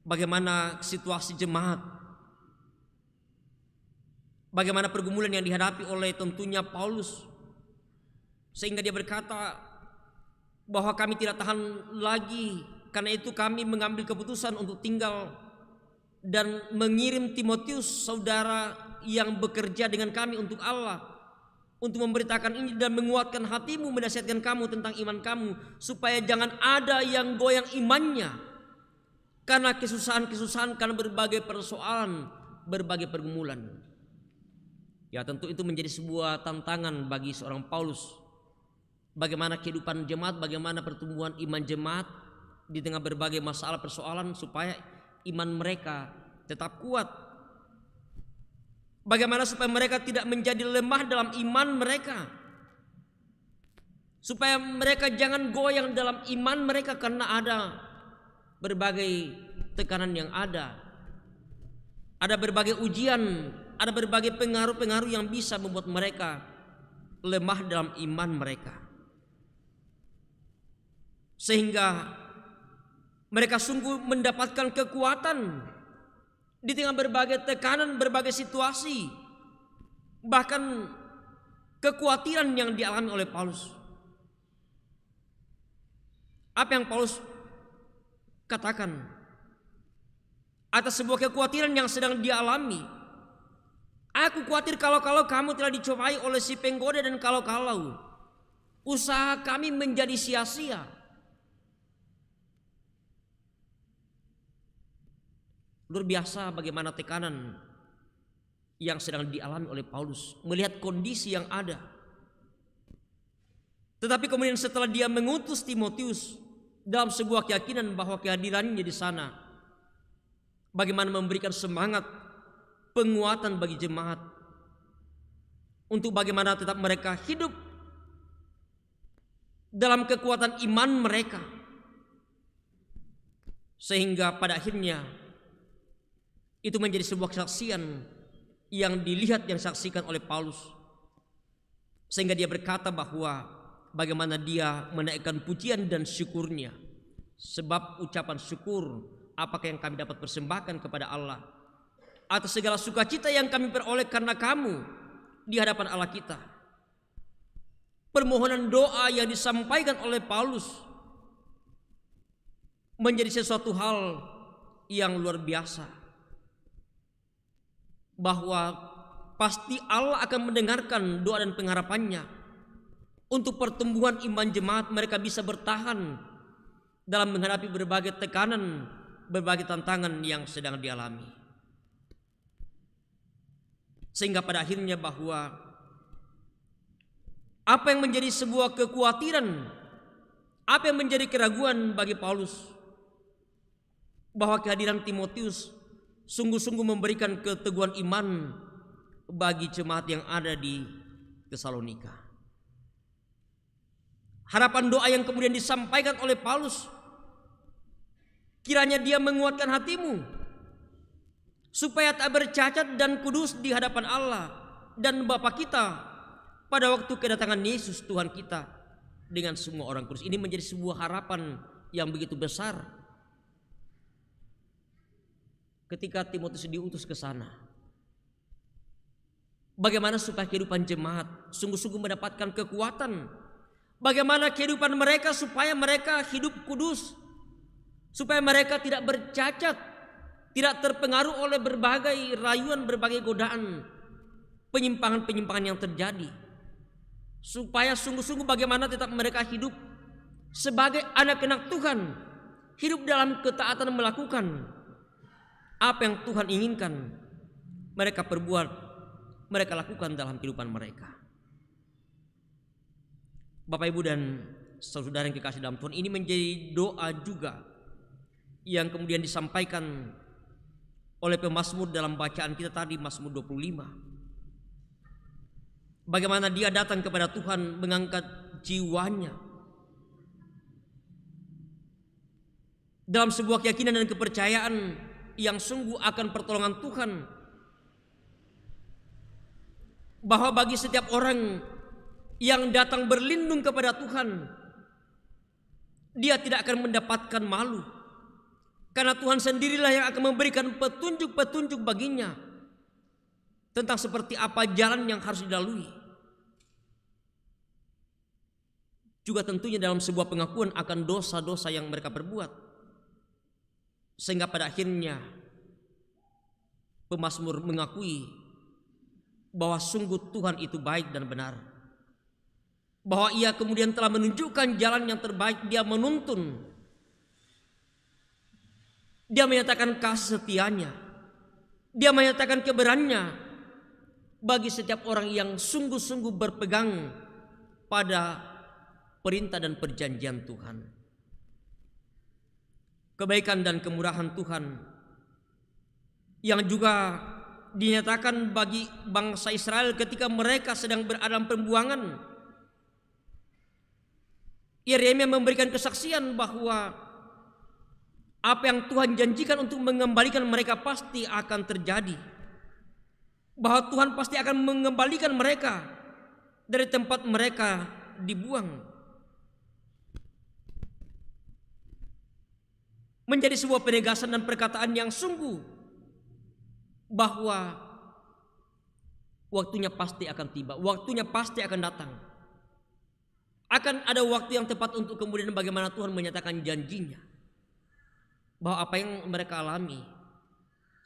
[SPEAKER 2] Bagaimana situasi jemaat, bagaimana pergumulan yang dihadapi oleh tentunya Paulus, sehingga dia berkata bahwa kami tidak tahan lagi, karena itu kami mengambil keputusan untuk tinggal dan mengirim Timotius, saudara yang bekerja dengan kami untuk Allah, untuk memberitakan ini dan menguatkan hatimu, menasihatkan kamu tentang iman kamu, supaya jangan ada yang goyang imannya karena kesusahan-kesusahan, karena berbagai persoalan, berbagai pergumulan. Ya, tentu itu menjadi sebuah tantangan bagi seorang Paulus. Bagaimana kehidupan jemaat, bagaimana pertumbuhan iman jemaat di tengah berbagai masalah persoalan, supaya iman mereka tetap kuat. Bagaimana supaya mereka tidak menjadi lemah dalam iman mereka, supaya mereka jangan goyang dalam iman mereka karena ada berbagai tekanan yang ada berbagai ujian, ada berbagai pengaruh-pengaruh yang bisa membuat mereka lemah dalam iman mereka, sehingga mereka sungguh mendapatkan kekuatan di tengah berbagai tekanan, berbagai situasi, bahkan kekhawatiran yang dialami oleh Paulus. Apa yang Paulus katakan atas sebuah kekhawatiran yang sedang dialami? Aku khawatir kalau kamu telah dicobai oleh si penggoda, dan kalau usaha kami menjadi sia-sia. Luar biasa bagaimana tekanan yang sedang dialami oleh Paulus melihat kondisi yang ada. Tetapi kemudian setelah dia mengutus Timotius dalam sebuah keyakinan bahwa kehadirannya di sana bagaimana memberikan semangat, penguatan bagi jemaat untuk bagaimana tetap mereka hidup dalam kekuatan iman mereka, sehingga pada akhirnya itu menjadi sebuah kesaksian yang dilihat, yang disaksikan oleh Paulus, sehingga dia berkata bahwa bagaimana dia menaikkan pujian dan syukurnya, sebab ucapan syukur apakah yang kami dapat persembahkan kepada Allah atas segala sukacita yang kami peroleh karena kamu di hadapan Allah kita. Permohonan doa yang disampaikan oleh Paulus menjadi sesuatu hal yang luar biasa, bahwa pasti Allah akan mendengarkan doa dan pengharapannya untuk pertumbuhan iman jemaat mereka bisa bertahan dalam menghadapi berbagai tekanan, berbagai tantangan yang sedang dialami. Sehingga pada akhirnya bahwa apa yang menjadi sebuah kekhawatiran, apa yang menjadi keraguan bagi Paulus, bahwa kehadiran Timotius sungguh-sungguh memberikan keteguhan iman bagi jemaat yang ada di Tesalonika. Harapan doa yang kemudian disampaikan oleh Paulus, kiranya dia menguatkan hatimu supaya tak bercacat dan kudus di hadapan Allah dan Bapa kita pada waktu kedatangan Yesus Tuhan kita dengan semua orang kudus. Ini menjadi sebuah harapan yang begitu besar ketika Timotius diutus ke sana. Bagaimana supaya kehidupan jemaat sungguh-sungguh mendapatkan kekuatan, bagaimana kehidupan mereka supaya mereka hidup kudus, supaya mereka tidak bercacat, tidak terpengaruh oleh berbagai rayuan, berbagai godaan, penyimpangan-penyimpangan yang terjadi, supaya sungguh-sungguh bagaimana tetap mereka hidup sebagai anak-anak Tuhan, hidup dalam ketaatan, melakukan apa yang Tuhan inginkan mereka perbuat, mereka lakukan dalam kehidupan mereka. Bapak, Ibu, dan saudara yang kekasih dalam Tuhan, ini menjadi doa juga yang kemudian disampaikan oleh pemazmur dalam bacaan kita tadi, Mazmur 25. Bagaimana dia datang kepada Tuhan mengangkat jiwanya dalam sebuah keyakinan dan kepercayaan yang sungguh akan pertolongan Tuhan, bahwa bagi setiap orang yang datang berlindung kepada Tuhan, dia tidak akan mendapatkan malu, karena Tuhan sendirilah yang akan memberikan petunjuk-petunjuk baginya tentang seperti apa jalan yang harus dilalui. Juga tentunya dalam sebuah pengakuan akan dosa-dosa yang mereka perbuat. Sehingga pada akhirnya pemazmur mengakui bahwa sungguh Tuhan itu baik dan benar, bahwa ia kemudian telah menunjukkan jalan yang terbaik. Dia menuntun, dia menyatakan kasih setianya, dia menyatakan kebenarannya bagi setiap orang yang sungguh-sungguh berpegang pada perintah dan perjanjian Tuhan. Kebaikan dan kemurahan Tuhan yang juga dinyatakan bagi bangsa Israel ketika mereka sedang berada dalam pembuangan. Yeremia memberikan kesaksian bahwa apa yang Tuhan janjikan untuk mengembalikan mereka pasti akan terjadi, bahwa Tuhan pasti akan mengembalikan mereka dari tempat mereka dibuang. Menjadi sebuah penegasan dan perkataan yang sungguh bahwa waktunya pasti akan tiba, waktunya pasti akan datang. Akan ada waktu yang tepat untuk kemudian bagaimana Tuhan menyatakan janjinya, bahwa apa yang mereka alami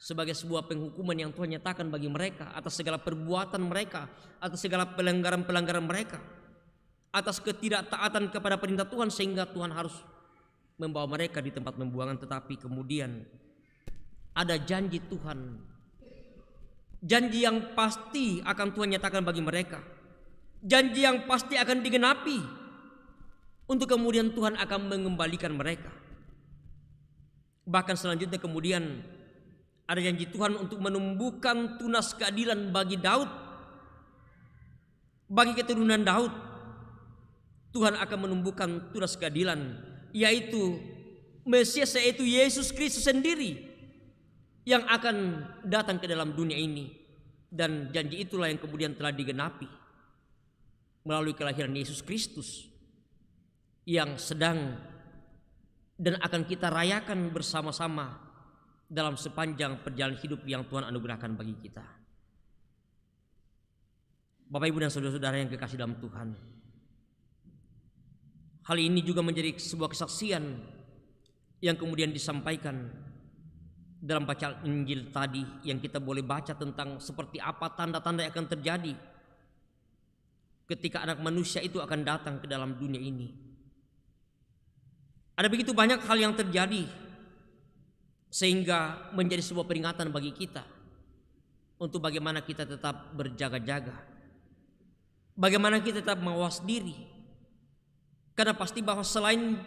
[SPEAKER 2] sebagai sebuah penghukuman yang Tuhan nyatakan bagi mereka atas segala perbuatan mereka, atas segala pelanggaran-pelanggaran mereka, atas ketidaktaatan kepada perintah Tuhan, sehingga Tuhan harus membawa mereka di tempat pembuangan. Tetapi kemudian ada janji Tuhan, janji yang pasti akan Tuhan nyatakan bagi mereka, janji yang pasti akan digenapi, untuk kemudian Tuhan akan mengembalikan mereka. Bahkan selanjutnya kemudian ada janji Tuhan untuk menumbuhkan tunas keadilan bagi Daud, bagi keturunan Daud. Tuhan akan menumbuhkan tunas keadilan, yaitu Mesias, yaitu Yesus Kristus sendiri yang akan datang ke dalam dunia ini. Dan janji itulah yang kemudian telah digenapi melalui kelahiran Yesus Kristus yang sedang dan akan kita rayakan bersama-sama dalam sepanjang perjalanan hidup yang Tuhan anugerahkan bagi kita. Bapak, Ibu, dan saudara-saudara yang kekasih dalam Tuhan, hal ini juga menjadi sebuah kesaksian yang kemudian disampaikan dalam bacaan Injil tadi yang kita boleh baca tentang seperti apa tanda-tanda yang akan terjadi ketika Anak Manusia itu akan datang ke dalam dunia ini. Ada begitu banyak hal yang terjadi sehingga menjadi sebuah peringatan bagi kita untuk bagaimana kita tetap berjaga-jaga, bagaimana kita tetap mawas diri. Karena pasti bahwa selain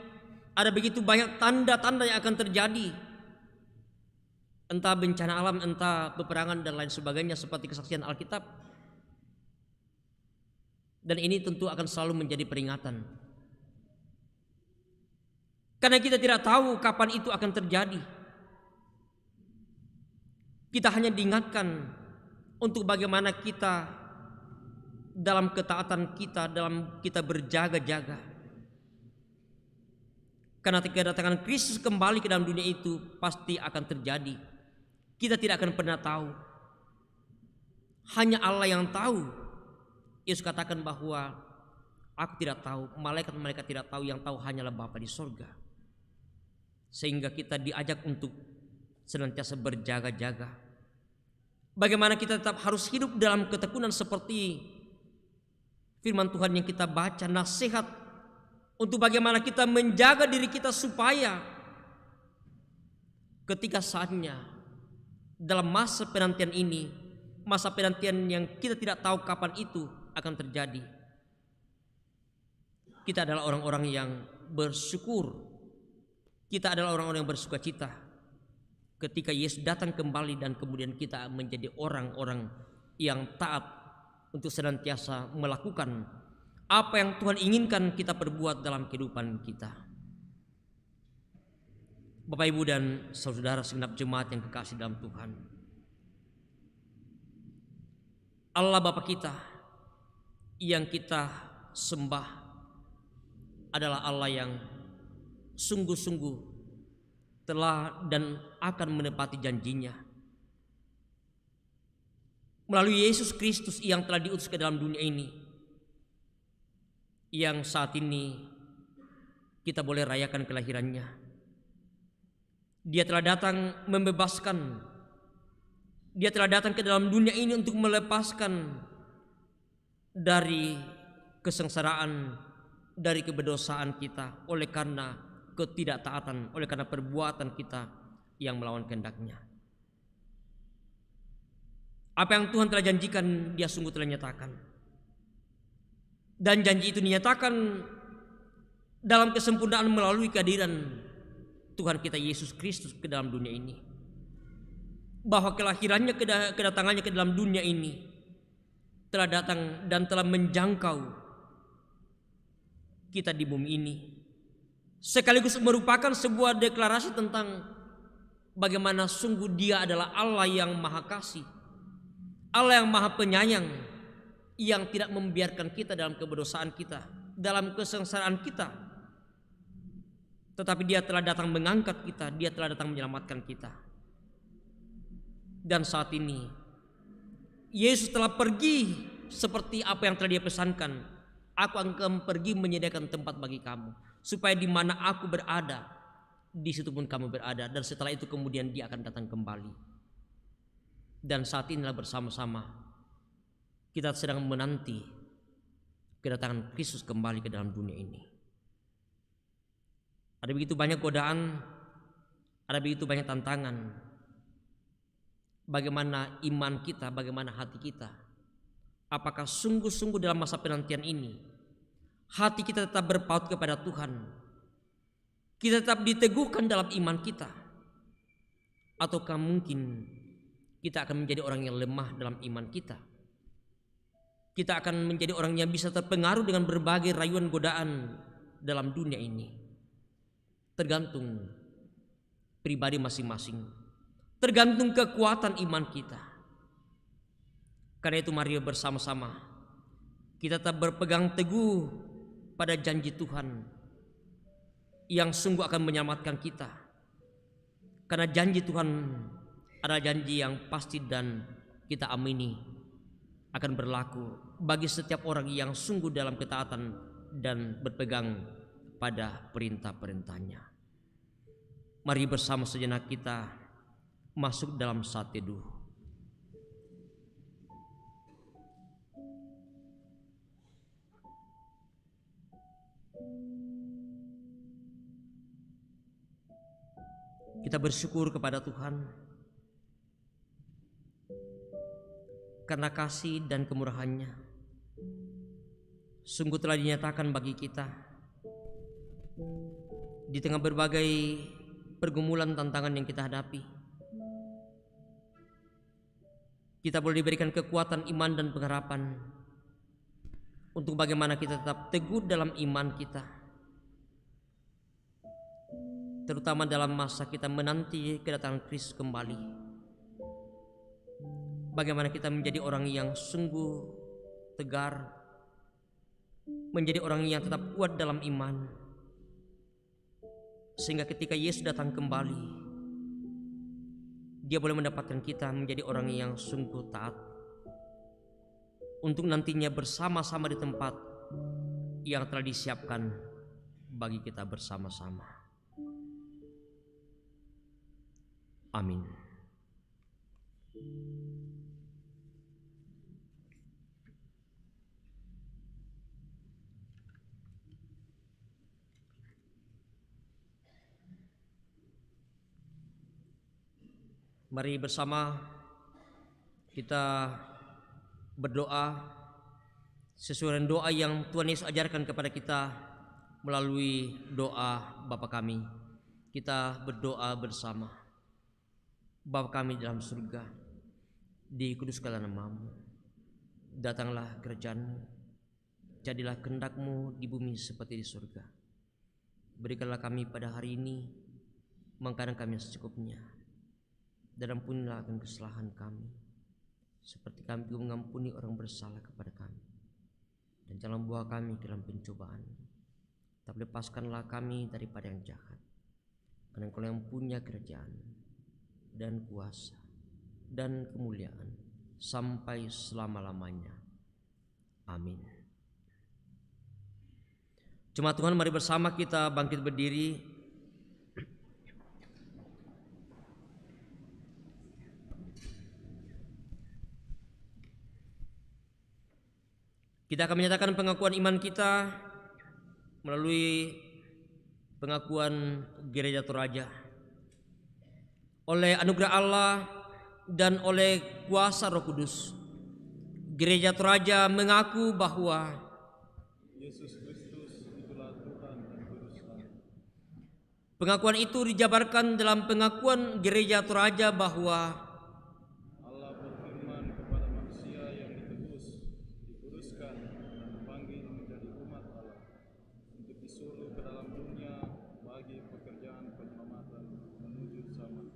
[SPEAKER 2] ada begitu banyak tanda-tanda yang akan terjadi, entah bencana alam, entah peperangan dan lain sebagainya seperti kesaksian Alkitab. Dan ini tentu akan selalu menjadi peringatan. Karena kita tidak tahu kapan itu akan terjadi. Kita hanya diingatkan untuk bagaimana kita dalam ketaatan kita, dalam kita berjaga-jaga. Karena kedatangan Kristus kembali ke dalam dunia itu pasti akan terjadi. Kita tidak akan pernah tahu. Hanya Allah yang tahu. Yesus katakan bahwa aku tidak tahu, malaikat-malaikat tidak tahu, yang tahu hanyalah Bapa di sorga. Sehingga kita diajak untuk senantiasa berjaga-jaga. Bagaimana kita tetap harus hidup dalam ketekunan seperti firman Tuhan yang kita baca, nasihat untuk bagaimana kita menjaga diri kita supaya ketika saatnya dalam masa penantian ini, masa penantian yang kita tidak tahu kapan itu akan terjadi, kita adalah orang-orang yang bersyukur. Kita adalah orang-orang yang bersukacita ketika Yesus datang kembali dan kemudian kita menjadi orang-orang yang taat untuk senantiasa melakukan apa yang Tuhan inginkan kita perbuat dalam kehidupan kita. Bapak, Ibu, dan saudara segenap jemaat yang kekasih dalam Tuhan, Allah Bapa kita yang kita sembah adalah Allah yang sungguh-sungguh telah dan akan menepati janjinya melalui Yesus Kristus yang telah diutus ke dalam dunia ini, yang saat ini kita boleh rayakan kelahirannya. Dia telah datang membebaskan, dia telah datang ke dalam dunia ini untuk melepaskan dari kesengsaraan, dari keberdosaan kita oleh karena ketidaktaatan, oleh karena perbuatan kita yang melawan kehendak-Nya. Apa yang Tuhan telah janjikan, Dia sungguh telah nyatakan. Dan janji itu dinyatakan dalam kesempurnaan melalui kehadiran Tuhan kita Yesus Kristus ke dalam dunia ini. Bahwa kelahirannya, kedatangannya ke dalam dunia ini telah datang dan telah menjangkau kita di bumi ini, sekaligus merupakan sebuah deklarasi tentang bagaimana sungguh Dia adalah Allah yang Maha Kasih, Allah yang Maha Penyayang, yang tidak membiarkan kita dalam keberdosaan kita, dalam kesengsaraan kita, tetapi Dia telah datang mengangkat kita, Dia telah datang menyelamatkan kita. Dan saat ini Yesus telah pergi seperti apa yang telah Dia pesankan. Aku akan pergi menyediakan tempat bagi kamu, supaya di mana aku berada, di situ pun kamu berada. Dan setelah itu kemudian Dia akan datang kembali. Dan saat inilah bersama-sama kita sedang menanti kedatangan Kristus kembali ke dalam dunia ini. Ada begitu banyak godaan, ada begitu banyak tantangan. Bagaimana iman kita, bagaimana hati kita? Apakah sungguh-sungguh dalam masa penantian ini hati kita tetap berpaut kepada Tuhan? Kita tetap diteguhkan dalam iman kita? Ataukah mungkin kita akan menjadi orang yang lemah dalam iman kita? Kita akan menjadi orang yang bisa terpengaruh dengan berbagai rayuan godaan dalam dunia ini. Tergantung pribadi masing-masing, tergantung kekuatan iman kita. Karena itu mari bersama-sama kita tetap berpegang teguh pada janji Tuhan yang sungguh akan menyelamatkan kita. Karena janji Tuhan adalah janji yang pasti dan kita amini akan berlaku bagi setiap orang yang sungguh dalam ketaatan dan berpegang pada perintah-perintahnya. Mari bersama sejenak kita masuk dalam saat teduh. Kita bersyukur kepada Tuhan karena kasih dan kemurahan-Nya sungguh telah dinyatakan bagi kita di tengah berbagai pergumulan tantangan yang kita hadapi. Kita boleh diberikan kekuatan iman dan pengharapan untuk bagaimana kita tetap teguh dalam iman kita, terutama dalam masa kita menanti kedatangan Kristus kembali. Bagaimana kita menjadi orang yang sungguh tegar, menjadi orang yang tetap kuat dalam iman, sehingga ketika Yesus datang kembali, Dia boleh mendapatkan kita menjadi orang yang sungguh taat untuk nantinya bersama-sama di tempat yang telah disiapkan bagi kita bersama-sama. Amin. Mari bersama kita berdoa sesuai dengan doa yang Tuhan Yesus ajarkan kepada kita melalui doa Bapa kami. Kita berdoa bersama. Bapa kami dalam surga, dikuduskanlah nama-Mu, datanglah kerajaan-Mu, jadilah kehendak-Mu di bumi seperti di surga. Berikanlah kami pada hari ini makanan kami yang secukupnya, dan ampunilah akan kesalahan kami, seperti kami juga mengampuni orang bersalah kepada kami. Dan jangan bawa kami ke dalam pencobaan, tapi lepaskanlah kami daripada yang jahat. Karena Engkau yang punya kerajaan dan kuasa dan kemuliaan sampai selama-lamanya. Amin. Jemaat Tuhan, mari bersama kita bangkit berdiri. Kita akan menyatakan pengakuan iman kita melalui pengakuan Gereja Toraja. Oleh anugerah Allah dan oleh kuasa Roh Kudus, Gereja Toraja mengaku bahwa
[SPEAKER 1] Yesus Kristus itulah Tuhan dan Juru Selamat.
[SPEAKER 2] pengakuan itu dijabarkan dalam pengakuan Gereja Toraja bahwa
[SPEAKER 1] Allah berfirman kepada manusia yang ditebus, dikuduskan dan dipanggil menjadi umat Allah untuk disuruh ke dalam dunia bagi pekerjaan penyelamatan menuju zaman.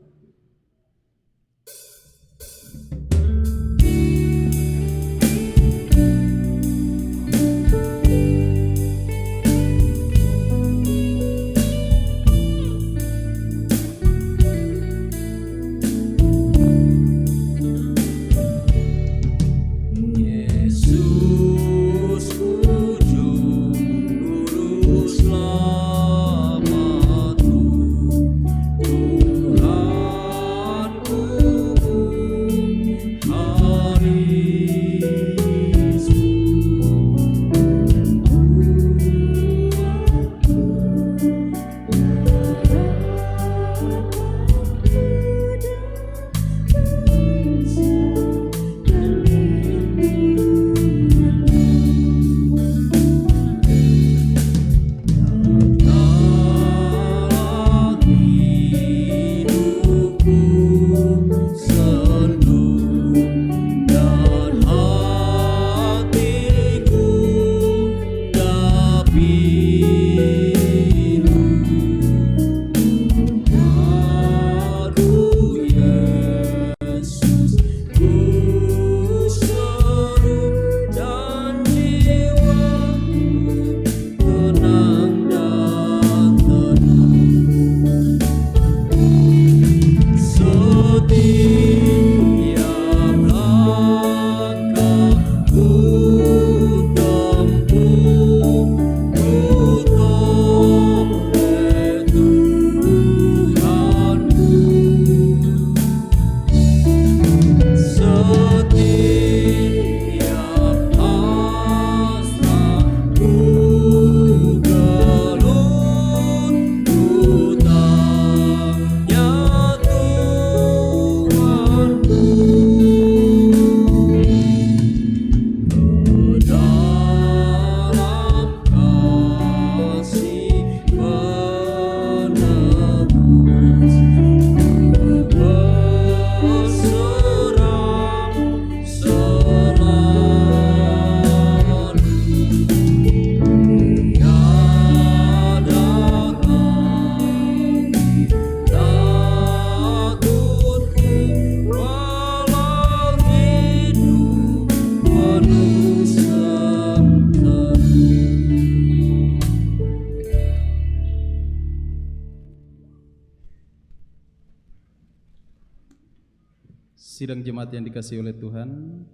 [SPEAKER 1] Sidang jemaat yang dikasihi oleh Tuhan,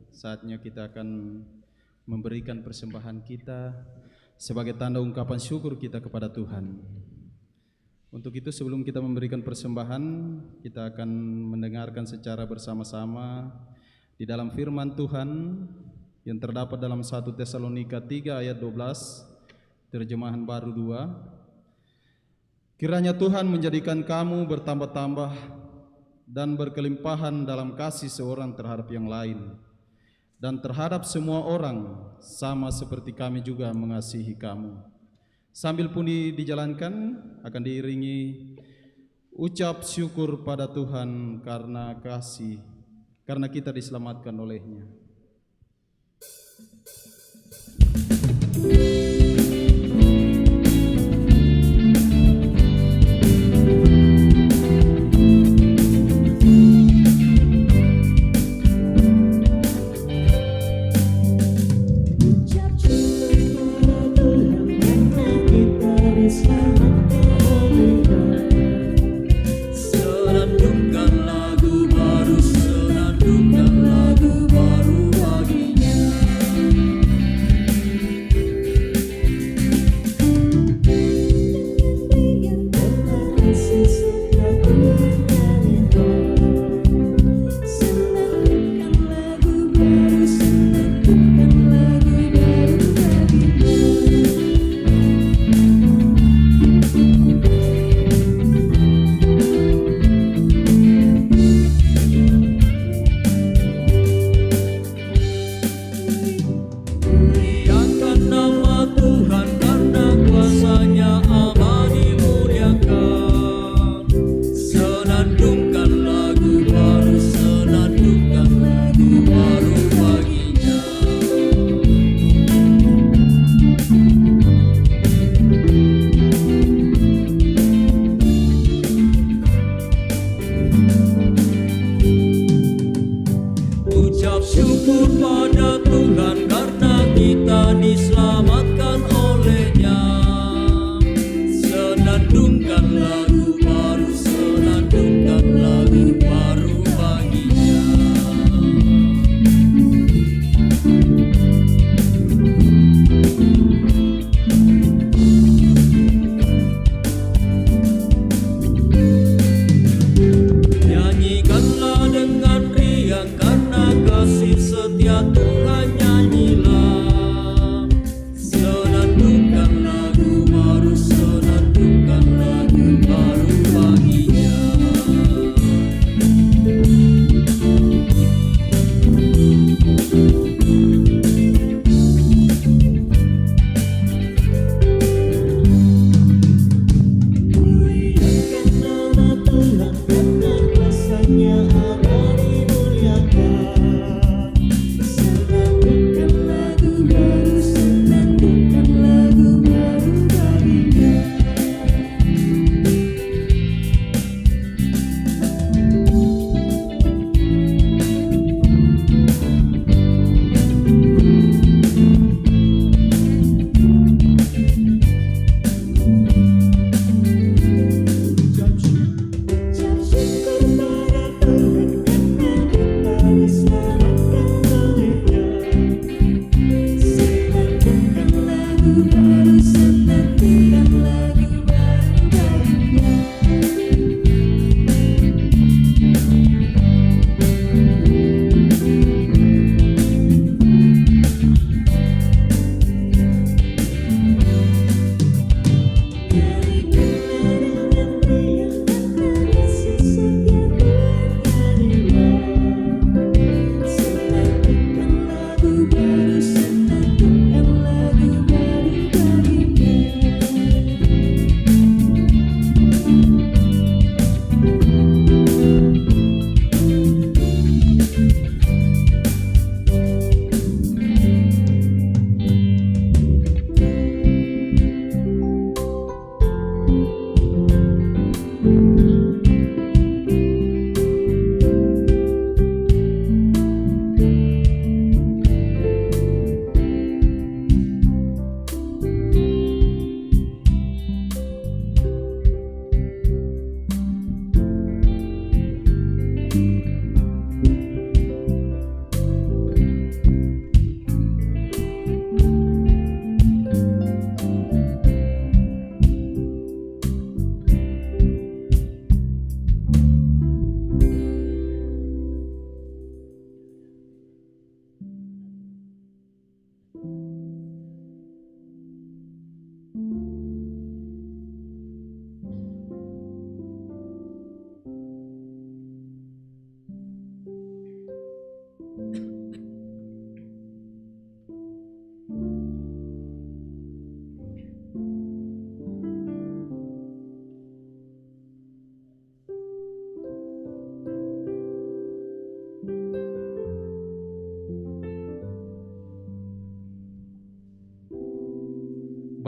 [SPEAKER 1] saatnya kita akan memberikan persembahan kita sebagai tanda ungkapan syukur kita kepada Tuhan. Untuk itu sebelum kita memberikan persembahan, kita akan mendengarkan secara bersama-sama di dalam firman Tuhan yang terdapat dalam 1 Tesalonika 3 ayat 12, terjemahan baru 2. Kiranya Tuhan menjadikan kamu bertambah-tambah dan berkelimpahan dalam kasih seorang terhadap yang lain dan terhadap semua orang, sama seperti kami juga mengasihi kamu. Sambil pundi dijalankan akan diiringi ucap syukur pada Tuhan karena kasih, karena kita diselamatkan oleh-Nya.
[SPEAKER 2] Senandungkan lagu baru, senandungkan lagu baru.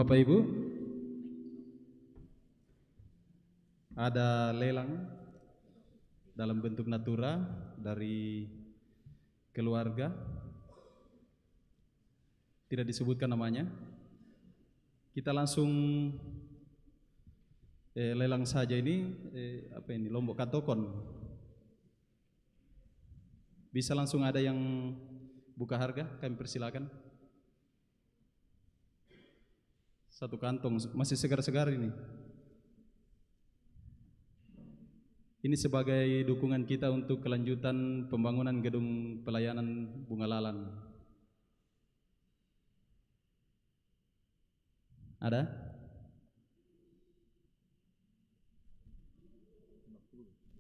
[SPEAKER 1] Bapak Ibu, ada lelang dalam bentuk natura dari keluarga, tidak disebutkan namanya. Kita langsung lelang saja ini, apa ini, Lombok Katokon. Bisa langsung ada yang buka harga, kami persilakan. Satu kantong, masih segar-segar ini. Ini sebagai dukungan kita untuk kelanjutan pembangunan gedung pelayanan Bunga Lalang. Ada?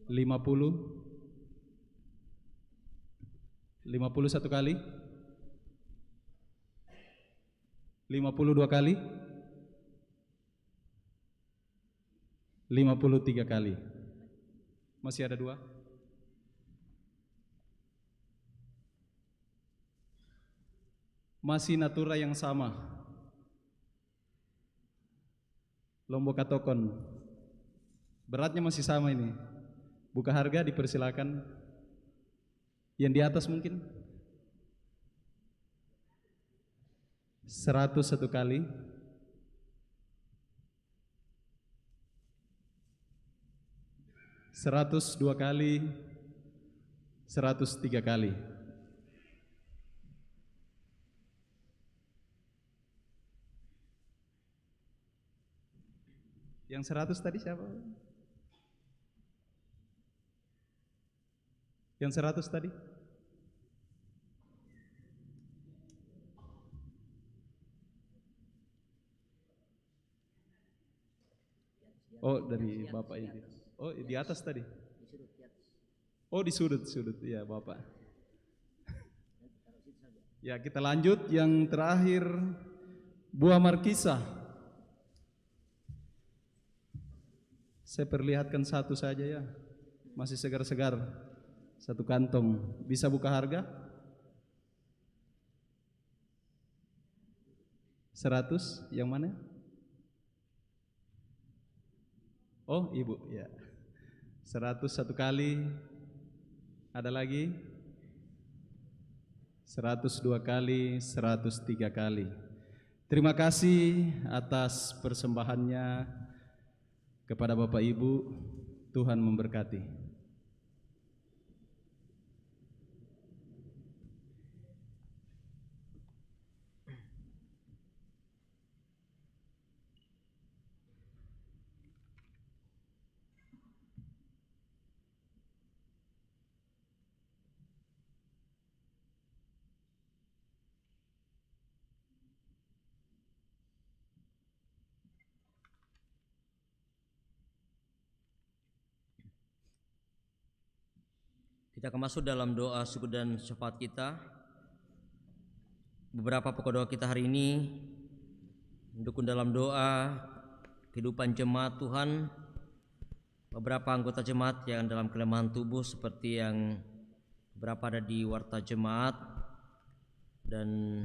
[SPEAKER 1] Lima puluh satu kali, 52 kali, 53 kali. Masih ada 2. Masih natura yang sama, Lombok Katokon. Beratnya masih sama ini. Buka harga, dipersilakan. Yang di atas mungkin 101 kali, 102 kali, 103 kali. Yang 100 tadi siapa? Yang 100 tadi? Oh, dari Bapak ini. Oh, di atas tadi. Oh, di sudut, ya Bapak. Ya, kita lanjut yang terakhir, buah markisa. Saya perlihatkan satu saja ya, masih segar-segar, satu kantong. Bisa buka harga? 100, yang mana? Oh, Ibu, ya. 101 kali. Ada lagi? 102 kali, 103 kali. Terima kasih atas persembahannya kepada Bapak Ibu. Tuhan memberkati.
[SPEAKER 2] Kita akan masuk dalam doa syukur dan syafaat kita. Beberapa pokok doa kita hari ini mendukung dalam doa kehidupan jemaat Tuhan. Beberapa anggota jemaat yang dalam kelemahan tubuh seperti yang beberapa ada di warta jemaat, dan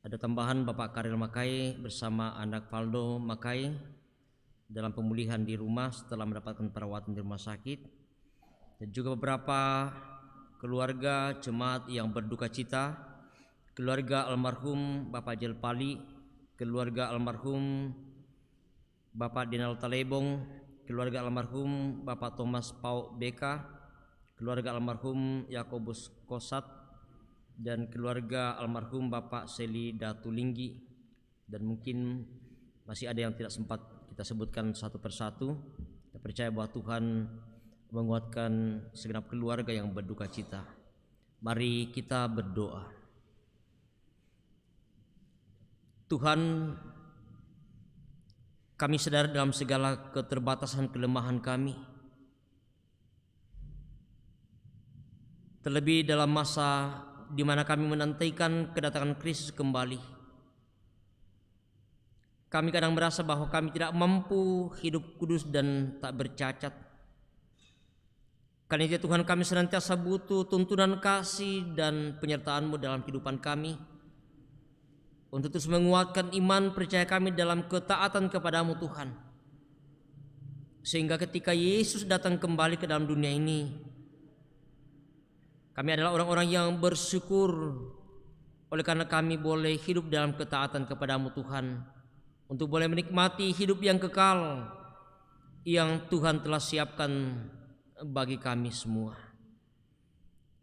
[SPEAKER 2] ada tambahan Bapak Karel Makai bersama anak Valdo Makai dalam pemulihan di rumah setelah mendapatkan perawatan di rumah sakit, dan juga beberapa keluarga jemaat yang berduka cita, keluarga almarhum Bapak Jelpali, keluarga almarhum Bapak Dinal Talebong, keluarga almarhum Bapak Thomas Pau Beka, keluarga almarhum Yakobus Kosat, dan keluarga almarhum Bapak Seli Datulinggi, dan mungkin masih ada yang tidak sempat kita sebutkan satu persatu. Kita percaya bahwa Tuhan menguatkan segenap keluarga yang berduka cita. Mari kita berdoa. Tuhan, kami sadar dalam segala keterbatasan kelemahan kami, terlebih dalam masa di mana kami menantikan kedatangan Kristus kembali. Kami kadang merasa bahwa kami tidak mampu hidup kudus dan tak bercacat. Karena itu Tuhan, kami senantiasa butuh tuntunan kasih dan penyertaan-Mu dalam kehidupan kami. untuk terus menguatkan iman percaya kami dalam ketaatan kepadamu Tuhan. Sehingga ketika Yesus datang kembali ke dalam dunia ini, kami adalah orang-orang yang bersyukur oleh karena kami boleh hidup dalam ketaatan kepadamu Tuhan, untuk boleh menikmati hidup yang kekal yang Tuhan telah siapkan bagi kami semua.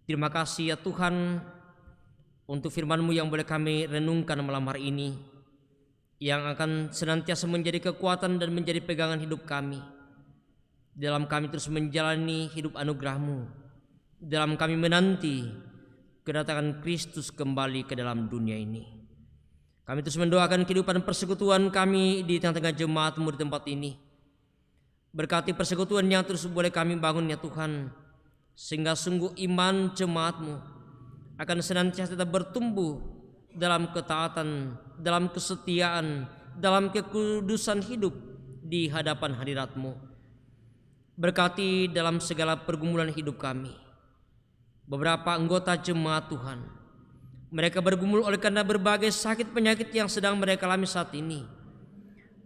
[SPEAKER 2] Terima kasih ya Tuhan untuk firman-Mu yang boleh kami renungkan malam hari ini, yang akan senantiasa menjadi kekuatan dan menjadi pegangan hidup kami dalam kami terus menjalani hidup anugerah-Mu, dalam kami menanti kedatangan Kristus kembali ke dalam dunia ini. Kami terus mendoakan kehidupan persekutuan kami di tengah-tengah jemaat-Mu di tempat ini. Berkati persekutuan yang terus boleh kami bangun ya Tuhan, sehingga sungguh iman jemaat-Mu akan senantiasa tetap bertumbuh dalam ketaatan, dalam kesetiaan, dalam kekudusan hidup di hadapan hadirat-Mu. Berkati dalam segala pergumulan hidup kami. Beberapa anggota jemaat Tuhan, mereka bergumul oleh karena berbagai sakit penyakit yang sedang mereka alami saat ini.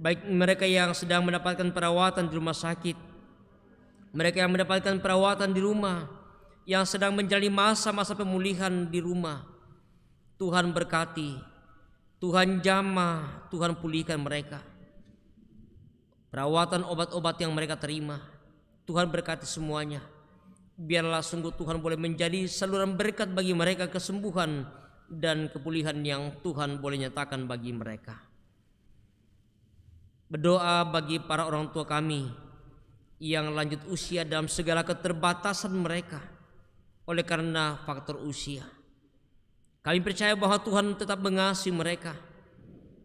[SPEAKER 2] Baik mereka yang sedang mendapatkan perawatan di rumah sakit, mereka yang mendapatkan perawatan di rumah, yang sedang menjalani masa-masa pemulihan di rumah. Tuhan berkati, Tuhan jamah, Tuhan pulihkan mereka. Perawatan obat-obat yang mereka terima, Tuhan berkati semuanya. Biarlah sungguh Tuhan boleh menjadi saluran berkat bagi mereka, kesembuhan dan kepulihan yang Tuhan boleh nyatakan bagi mereka. Berdoa bagi para orang tua kami yang lanjut usia dalam segala keterbatasan mereka oleh karena faktor usia. Kami percaya bahwa Tuhan tetap mengasihi mereka,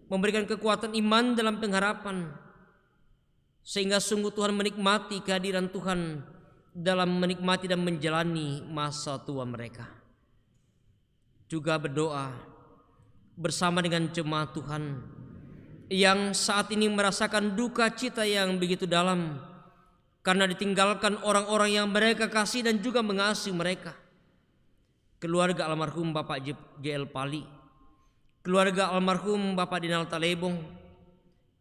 [SPEAKER 2] memberikan kekuatan iman dalam pengharapan, sehingga sungguh Tuhan menikmati kehadiran Tuhan dalam menikmati dan menjalani masa tua mereka. Juga berdoa bersama dengan jemaat Tuhan yang saat ini merasakan duka cita yang begitu dalam karena ditinggalkan orang-orang yang mereka kasih dan juga mengasihi mereka. Keluarga almarhum Bapak J.L. Pali, keluarga almarhum Bapak Dinal Talebong,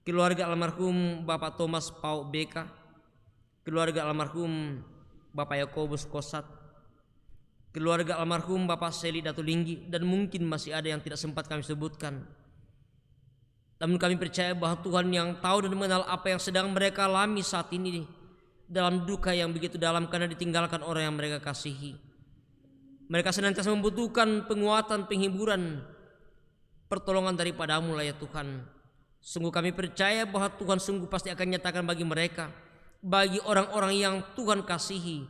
[SPEAKER 2] keluarga almarhum Bapak Thomas Pau BK, keluarga almarhum Bapak Yakobus Kosat, keluarga almarhum Bapak Seli Datulinggi, dan mungkin masih ada yang tidak sempat kami sebutkan. Namun kami percaya bahwa Tuhan yang tahu dan mengenal apa yang sedang mereka alami saat ini dalam duka yang begitu dalam karena ditinggalkan orang yang mereka kasihi. Mereka senantiasa membutuhkan penguatan, penghiburan, pertolongan daripada-Mu lah ya Tuhan. Sungguh kami percaya bahwa Tuhan sungguh pasti akan nyatakan bagi mereka, bagi orang-orang yang Tuhan kasihi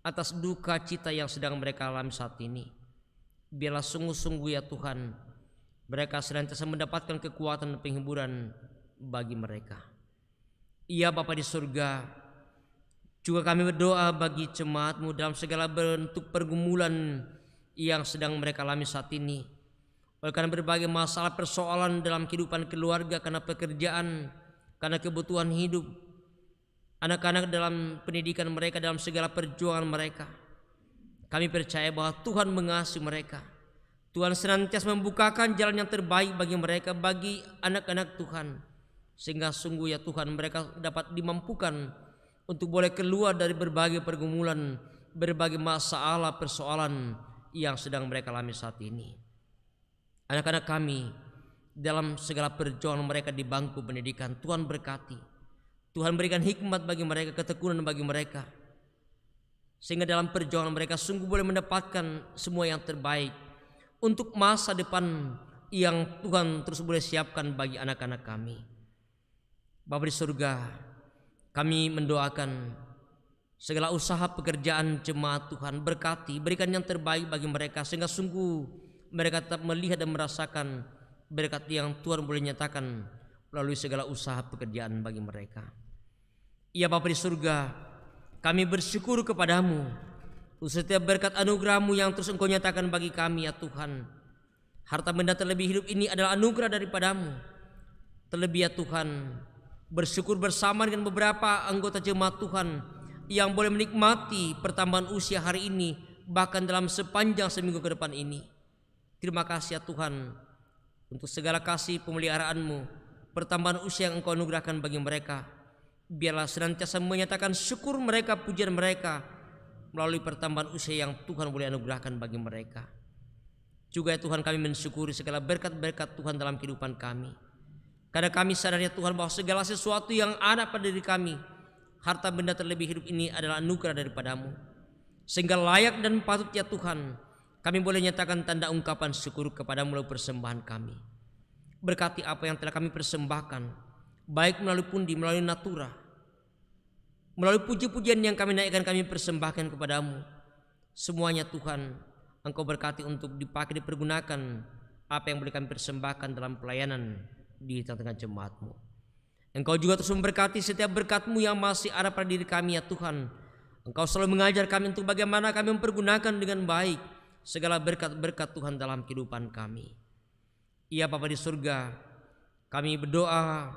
[SPEAKER 2] atas duka cita yang sedang mereka alami saat ini. Biarlah sungguh-sungguh ya Tuhan, mereka senantiasa mendapatkan kekuatan dan penghiburan bagi mereka. Iya Bapa di surga, juga kami berdoa bagi jemaat-Mu dalam segala bentuk pergumulan yang sedang mereka alami saat ini. Oleh karena berbagai masalah persoalan dalam kehidupan keluarga, karena pekerjaan, karena kebutuhan hidup, anak-anak dalam pendidikan mereka, dalam segala perjuangan mereka. Kami percaya bahwa Tuhan mengasihi mereka. Tuhan senantiasa membukakan jalan yang terbaik bagi mereka, bagi anak-anak Tuhan, sehingga sungguh ya Tuhan mereka dapat dimampukan untuk boleh keluar dari berbagai pergumulan, berbagai masalah persoalan yang sedang mereka alami saat ini. Anak-anak kami dalam segala perjuangan mereka di bangku pendidikan, Tuhan berkati, Tuhan berikan hikmat bagi mereka, ketekunan bagi mereka, sehingga dalam perjuangan mereka sungguh boleh mendapatkan semua yang terbaik untuk masa depan yang Tuhan terus boleh siapkan bagi anak-anak kami. Bapa di surga, kami mendoakan segala usaha pekerjaan jemaat Tuhan, berkati, berikan yang terbaik bagi mereka, sehingga sungguh mereka tetap melihat dan merasakan berkat yang Tuhan boleh nyatakan melalui segala usaha pekerjaan bagi mereka. Ya Bapa di surga, kami bersyukur kepadamu setiap berkat anugerah-Mu yang terus Engkau nyatakan bagi kami ya Tuhan. Harta benda terlebih hidup ini adalah anugerah daripada-Mu. Terlebih ya Tuhan, bersyukur bersama dengan beberapa anggota jemaat Tuhan yang boleh menikmati pertambahan usia hari ini, bahkan dalam sepanjang seminggu ke depan ini. Terima kasih ya Tuhan, untuk segala kasih pemeliharaanmu, pertambahan usia yang Engkau anugerahkan bagi mereka. Biarlah senantiasa menyatakan syukur mereka, pujian mereka melalui pertambahan usia yang Tuhan boleh anugerahkan bagi mereka. Juga ya Tuhan, kami mensyukuri segala berkat-berkat Tuhan dalam kehidupan kami. Karena kami sadar ya Tuhan bahwa segala sesuatu yang ada pada diri kami, harta benda terlebih hidup ini adalah anugerah daripadamu. Sehingga layak dan patut ya Tuhan, kami boleh nyatakan tanda ungkapan syukur kepadamu melalui persembahan kami. Berkati apa yang telah kami persembahkan, baik melalui pundi, melalui natura, melalui puji-pujian yang kami naikkan, kami persembahkan kepadamu. Semuanya Tuhan, Engkau berkati untuk dipakai, dipergunakan apa yang boleh kami persembahkan dalam pelayanan di tengah-tengah jemaat-Mu. Engkau juga terus memberkati setiap berkat-Mu yang masih ada pada diri kami ya Tuhan. Engkau selalu mengajar kami untuk bagaimana kami mempergunakan dengan baik segala berkat-berkat Tuhan dalam kehidupan kami. Ya Bapa di surga, kami berdoa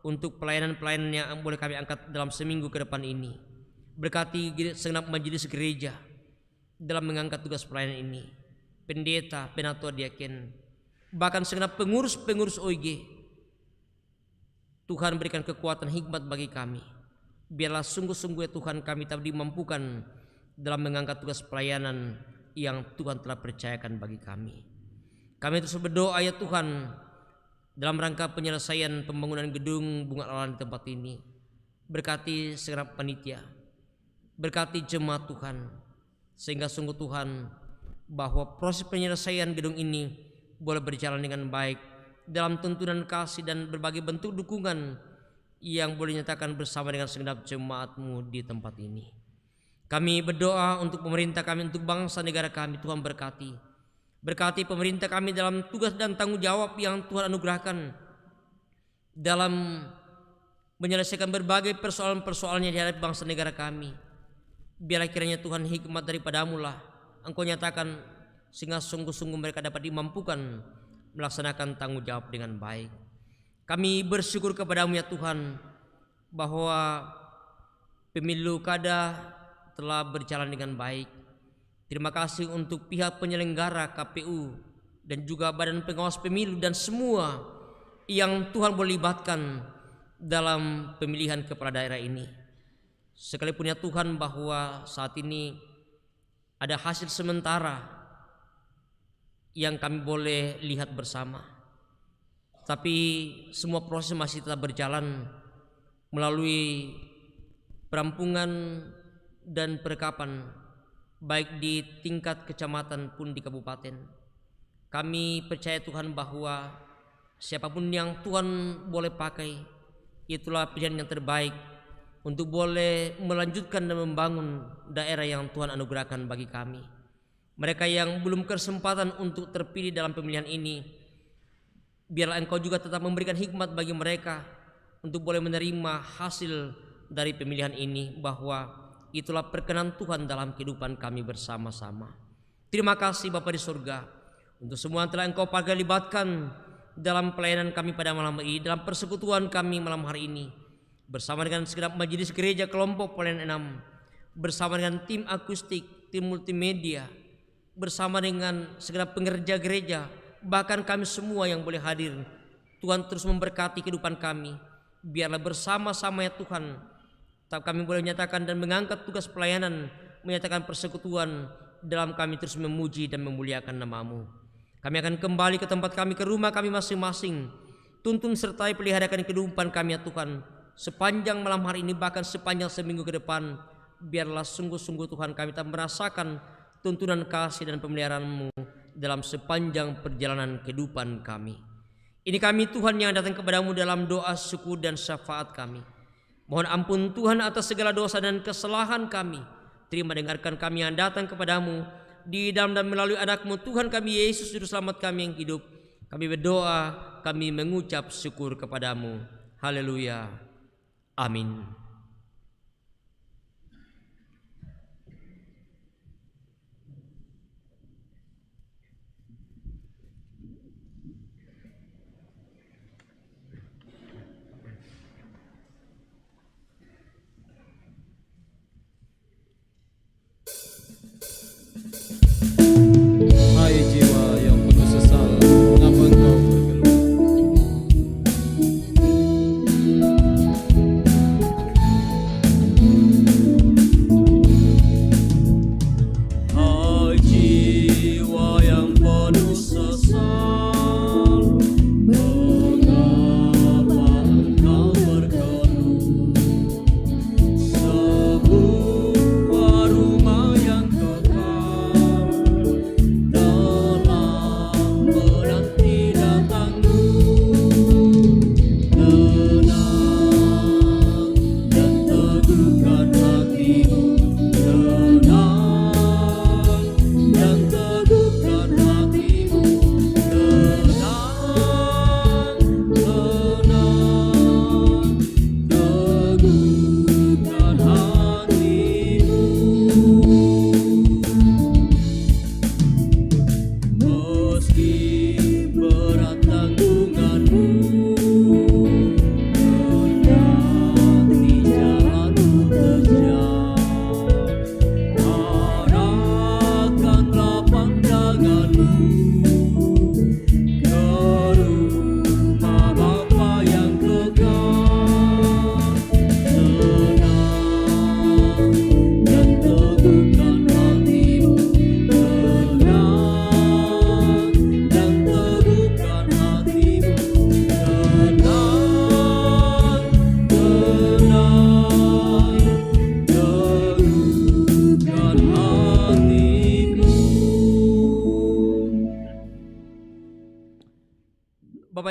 [SPEAKER 2] untuk pelayanan-pelayanan yang boleh kami angkat dalam seminggu ke depan ini. Berkati segenap majelis gereja dalam mengangkat tugas pelayanan ini, pendeta, penatua, diaken, bahkan segenap pengurus-pengurus OIG. Tuhan berikan kekuatan hikmat bagi kami. Biarlah sungguh-sungguh ya Tuhan, kami tak dimampukan dalam mengangkat tugas pelayanan yang Tuhan telah percayakan bagi kami. Kami terus berdoa ya Tuhan, dalam rangka penyelesaian pembangunan gedung Bunga Lala di tempat ini. Berkati segenap panitia, berkati jemaat Tuhan, sehingga sungguh Tuhan bahwa proses penyelesaian gedung ini boleh berjalan dengan baik dalam tuntunan kasih dan berbagai bentuk dukungan yang boleh nyatakan bersama dengan segenap jemaat-Mu di tempat ini. Kami berdoa untuk pemerintah kami, untuk bangsa negara kami. Tuhan berkati pemerintah kami dalam tugas dan tanggung jawab yang Tuhan anugerahkan dalam menyelesaikan berbagai persoalan-persoalan yang dihadapi bangsa negara kami. Biarlah kiranya Tuhan hikmat daripadamu lah Engkau nyatakan, sehingga sungguh-sungguh mereka dapat dimampukan melaksanakan tanggung jawab dengan baik. Kami bersyukur kepadamu ya Tuhan, bahwa pemilu kada telah berjalan dengan baik. Terima kasih untuk pihak penyelenggara KPU dan juga Badan Pengawas Pemilu dan semua yang Tuhan boleh libatkan dalam pemilihan kepala daerah ini. Sekalipun ya Tuhan bahwa saat ini ada hasil sementara yang kami boleh lihat bersama, tapi semua proses masih tetap berjalan melalui perampungan dan perekapan, baik di tingkat kecamatan pun di kabupaten. Kami percaya Tuhan bahwa siapapun yang Tuhan boleh pakai, itulah pilihan yang terbaik untuk boleh melanjutkan dan membangun daerah yang Tuhan anugerahkan bagi kami. Mereka yang belum kesempatan untuk terpilih dalam pemilihan ini, biarlah Engkau juga tetap memberikan hikmat bagi mereka untuk boleh menerima hasil dari pemilihan ini, bahwa itulah perkenan Tuhan dalam kehidupan kami bersama-sama. Terima kasih Bapa di surga untuk semua yang telah Engkau pakai libatkan dalam pelayanan kami pada malam ini, dalam persekutuan kami malam hari ini, bersama dengan segenap majelis gereja kelompok pelayanan 6, bersama dengan tim akustik, tim multimedia, bersama dengan segenap pengerja gereja, bahkan kami semua yang boleh hadir. Tuhan terus memberkati kehidupan kami. Biarlah bersama-sama ya Tuhan, kami boleh menyatakan dan mengangkat tugas pelayanan, menyatakan persekutuan dalam kami terus memuji dan memuliakan nama-Mu. Kami akan kembali ke tempat kami, ke rumah kami masing-masing. Tuntun sertai peliharakan kehidupan kami ya Tuhan, sepanjang malam hari ini, bahkan sepanjang seminggu ke depan. Biarlah sungguh-sungguh Tuhan kami tak merasakan tuntunan kasih dan pemeliharaan-Mu dalam sepanjang perjalanan kehidupan kami. Ini kami Tuhan yang datang kepadamu dalam doa syukur dan syafaat kami. Mohon ampun Tuhan atas segala dosa dan kesalahan kami. Terima dengarkan kami yang datang kepadamu di dalam dan melalui anak-Mu Tuhan kami Yesus Juru Selamat kami yang hidup. Kami berdoa, kami mengucap syukur kepadamu. Haleluya. Amin.
[SPEAKER 1] Hai jiwa yang penuh sesal, mengapa engkau bergelut?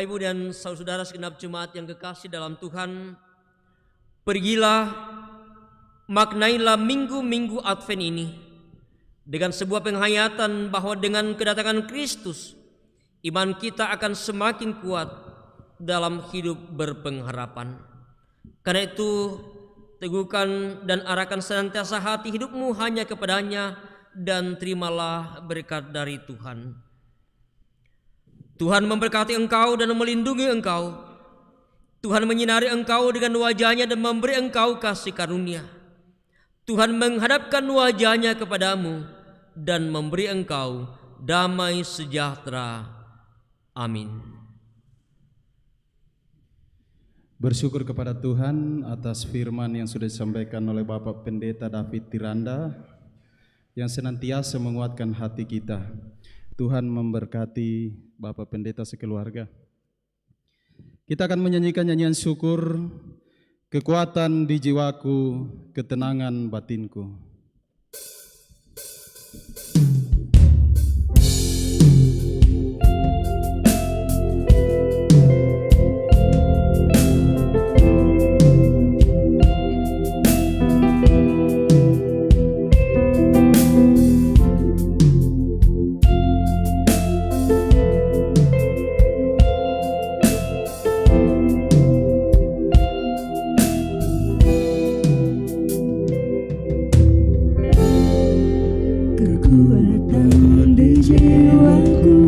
[SPEAKER 2] Bapak Ibu dan saudara segenap jemaat yang kekasih dalam Tuhan, pergilah, maknailah minggu-minggu Advent ini dengan sebuah penghayatan bahwa dengan kedatangan Kristus, iman kita akan semakin kuat dalam hidup berpengharapan. Karena itu, teguhkan dan arahkan senantiasa hati hidupmu hanya kepadanya dan terimalah berkat dari Tuhan. Tuhan memberkati engkau dan melindungi engkau. Tuhan menyinari engkau dengan wajahnya dan memberi engkau kasih karunia. Tuhan menghadapkan wajahnya kepadamu dan memberi engkau damai sejahtera. Amin.
[SPEAKER 1] Bersyukur kepada Tuhan atas firman yang sudah disampaikan oleh Bapak Pendeta David Tiranda yang senantiasa menguatkan hati kita. Tuhan memberkati Bapak Pendeta sekeluarga. Kita akan menyanyikan nyanyian syukur, kekuatan di jiwaku, ketenangan batinku.
[SPEAKER 6] Kekuatan di jiwaku,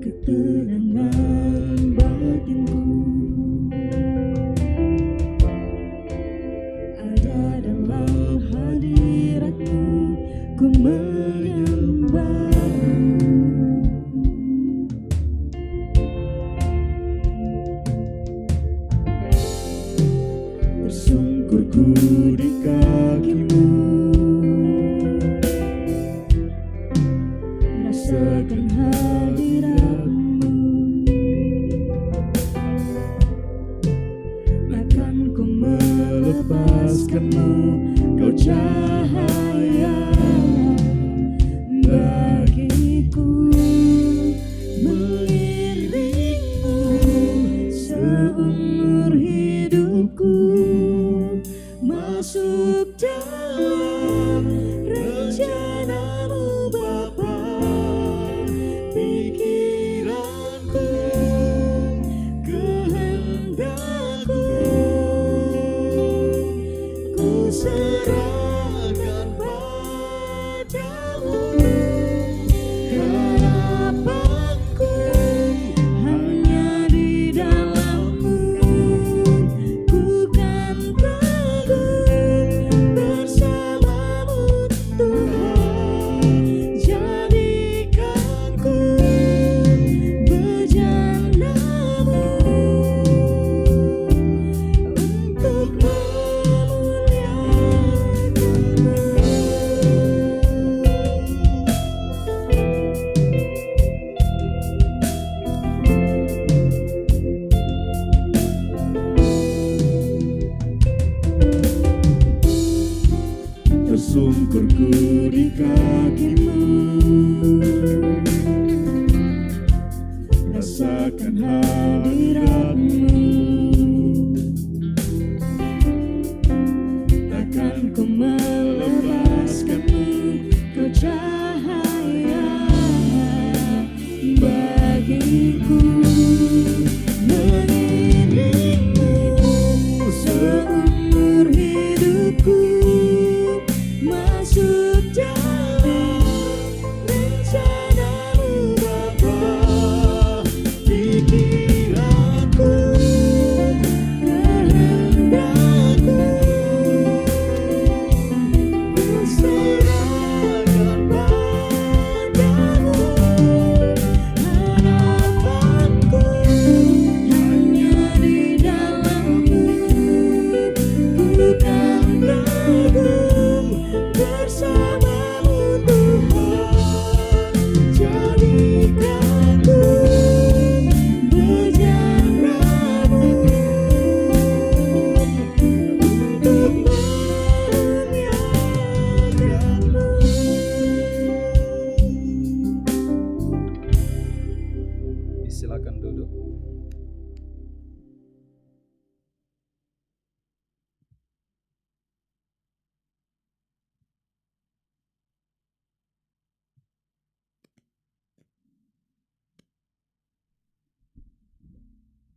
[SPEAKER 6] ketenangan batinku, ada dalam hadiratmu, ku menyembahmu. Tersungkurku di kakimu, rasakan hadiratmu, takkan ku melepaskanmu, kau cahaya bagiku, mengiringmu seumur hidupku, masuk dalam rencanamu Bapa, pikiranku, kehendakku, ku serahkan padamu, harapanku hanya di dalammu, ku kan teguh bersamamu Tuhan, jadikanku bejanamu untuk tersungkurku di kakimu, rasakan hadiratmu, takkan ku melepaskanmu, kau cahaya bagiku, mengiringmu seumur hidupku, masuk dalam rencanamu Bapa, pikiranku,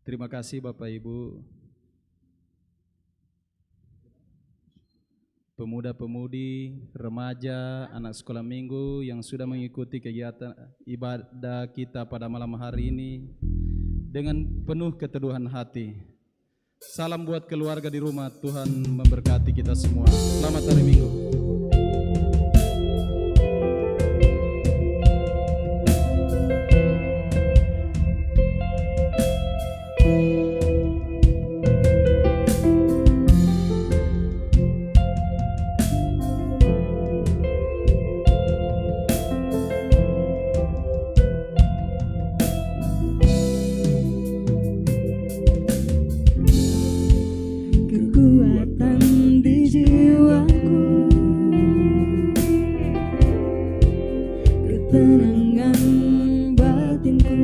[SPEAKER 1] Terima kasih Bapak Ibu, pemuda-pemudi, remaja, anak sekolah minggu yang sudah mengikuti kegiatan ibadah kita pada malam hari ini dengan penuh keteduhan hati. Salam buat keluarga di rumah, Tuhan memberkati kita semua. Selamat hari Minggu.
[SPEAKER 6] Kekuatan di jiwaku, ketenangan batinku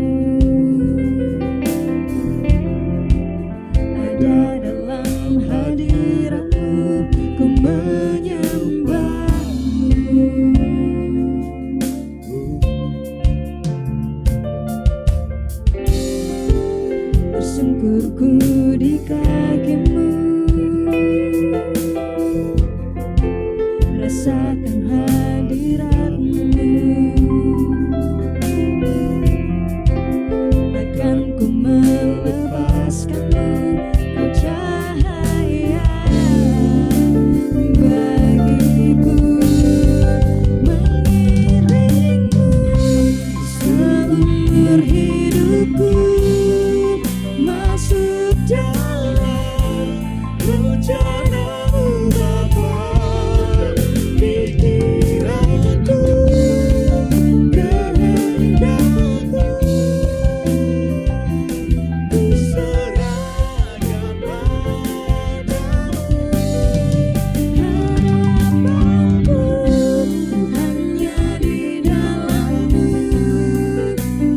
[SPEAKER 6] ada dalam hadiratmu, ku menyembahmu. Tersungkurku di kakimu, rasakan hadiratmu. Takkan ku melepaskanmu, kau cahaya bagiku, mengiringku seumur hidupku, masuk dalam rencanamu Bapa. Pikiranku, kehendakku, ku serahkan padamu. Harapanku hanya di dalam-Mu,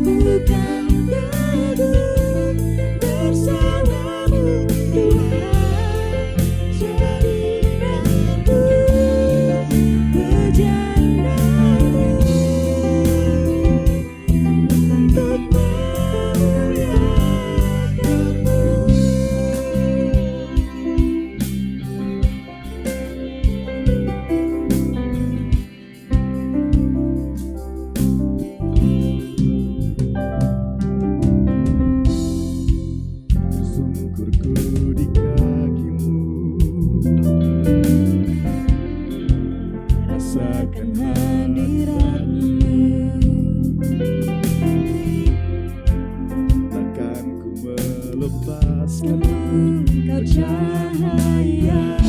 [SPEAKER 6] ku kan teguh bersama-Mu Tuhan. Jadikan aku pejandamu untuk
[SPEAKER 3] Tersungkurku di kakimu,
[SPEAKER 6] rasakan hadiratmu.
[SPEAKER 3] takkan ku melepaskan
[SPEAKER 6] Kau cahaya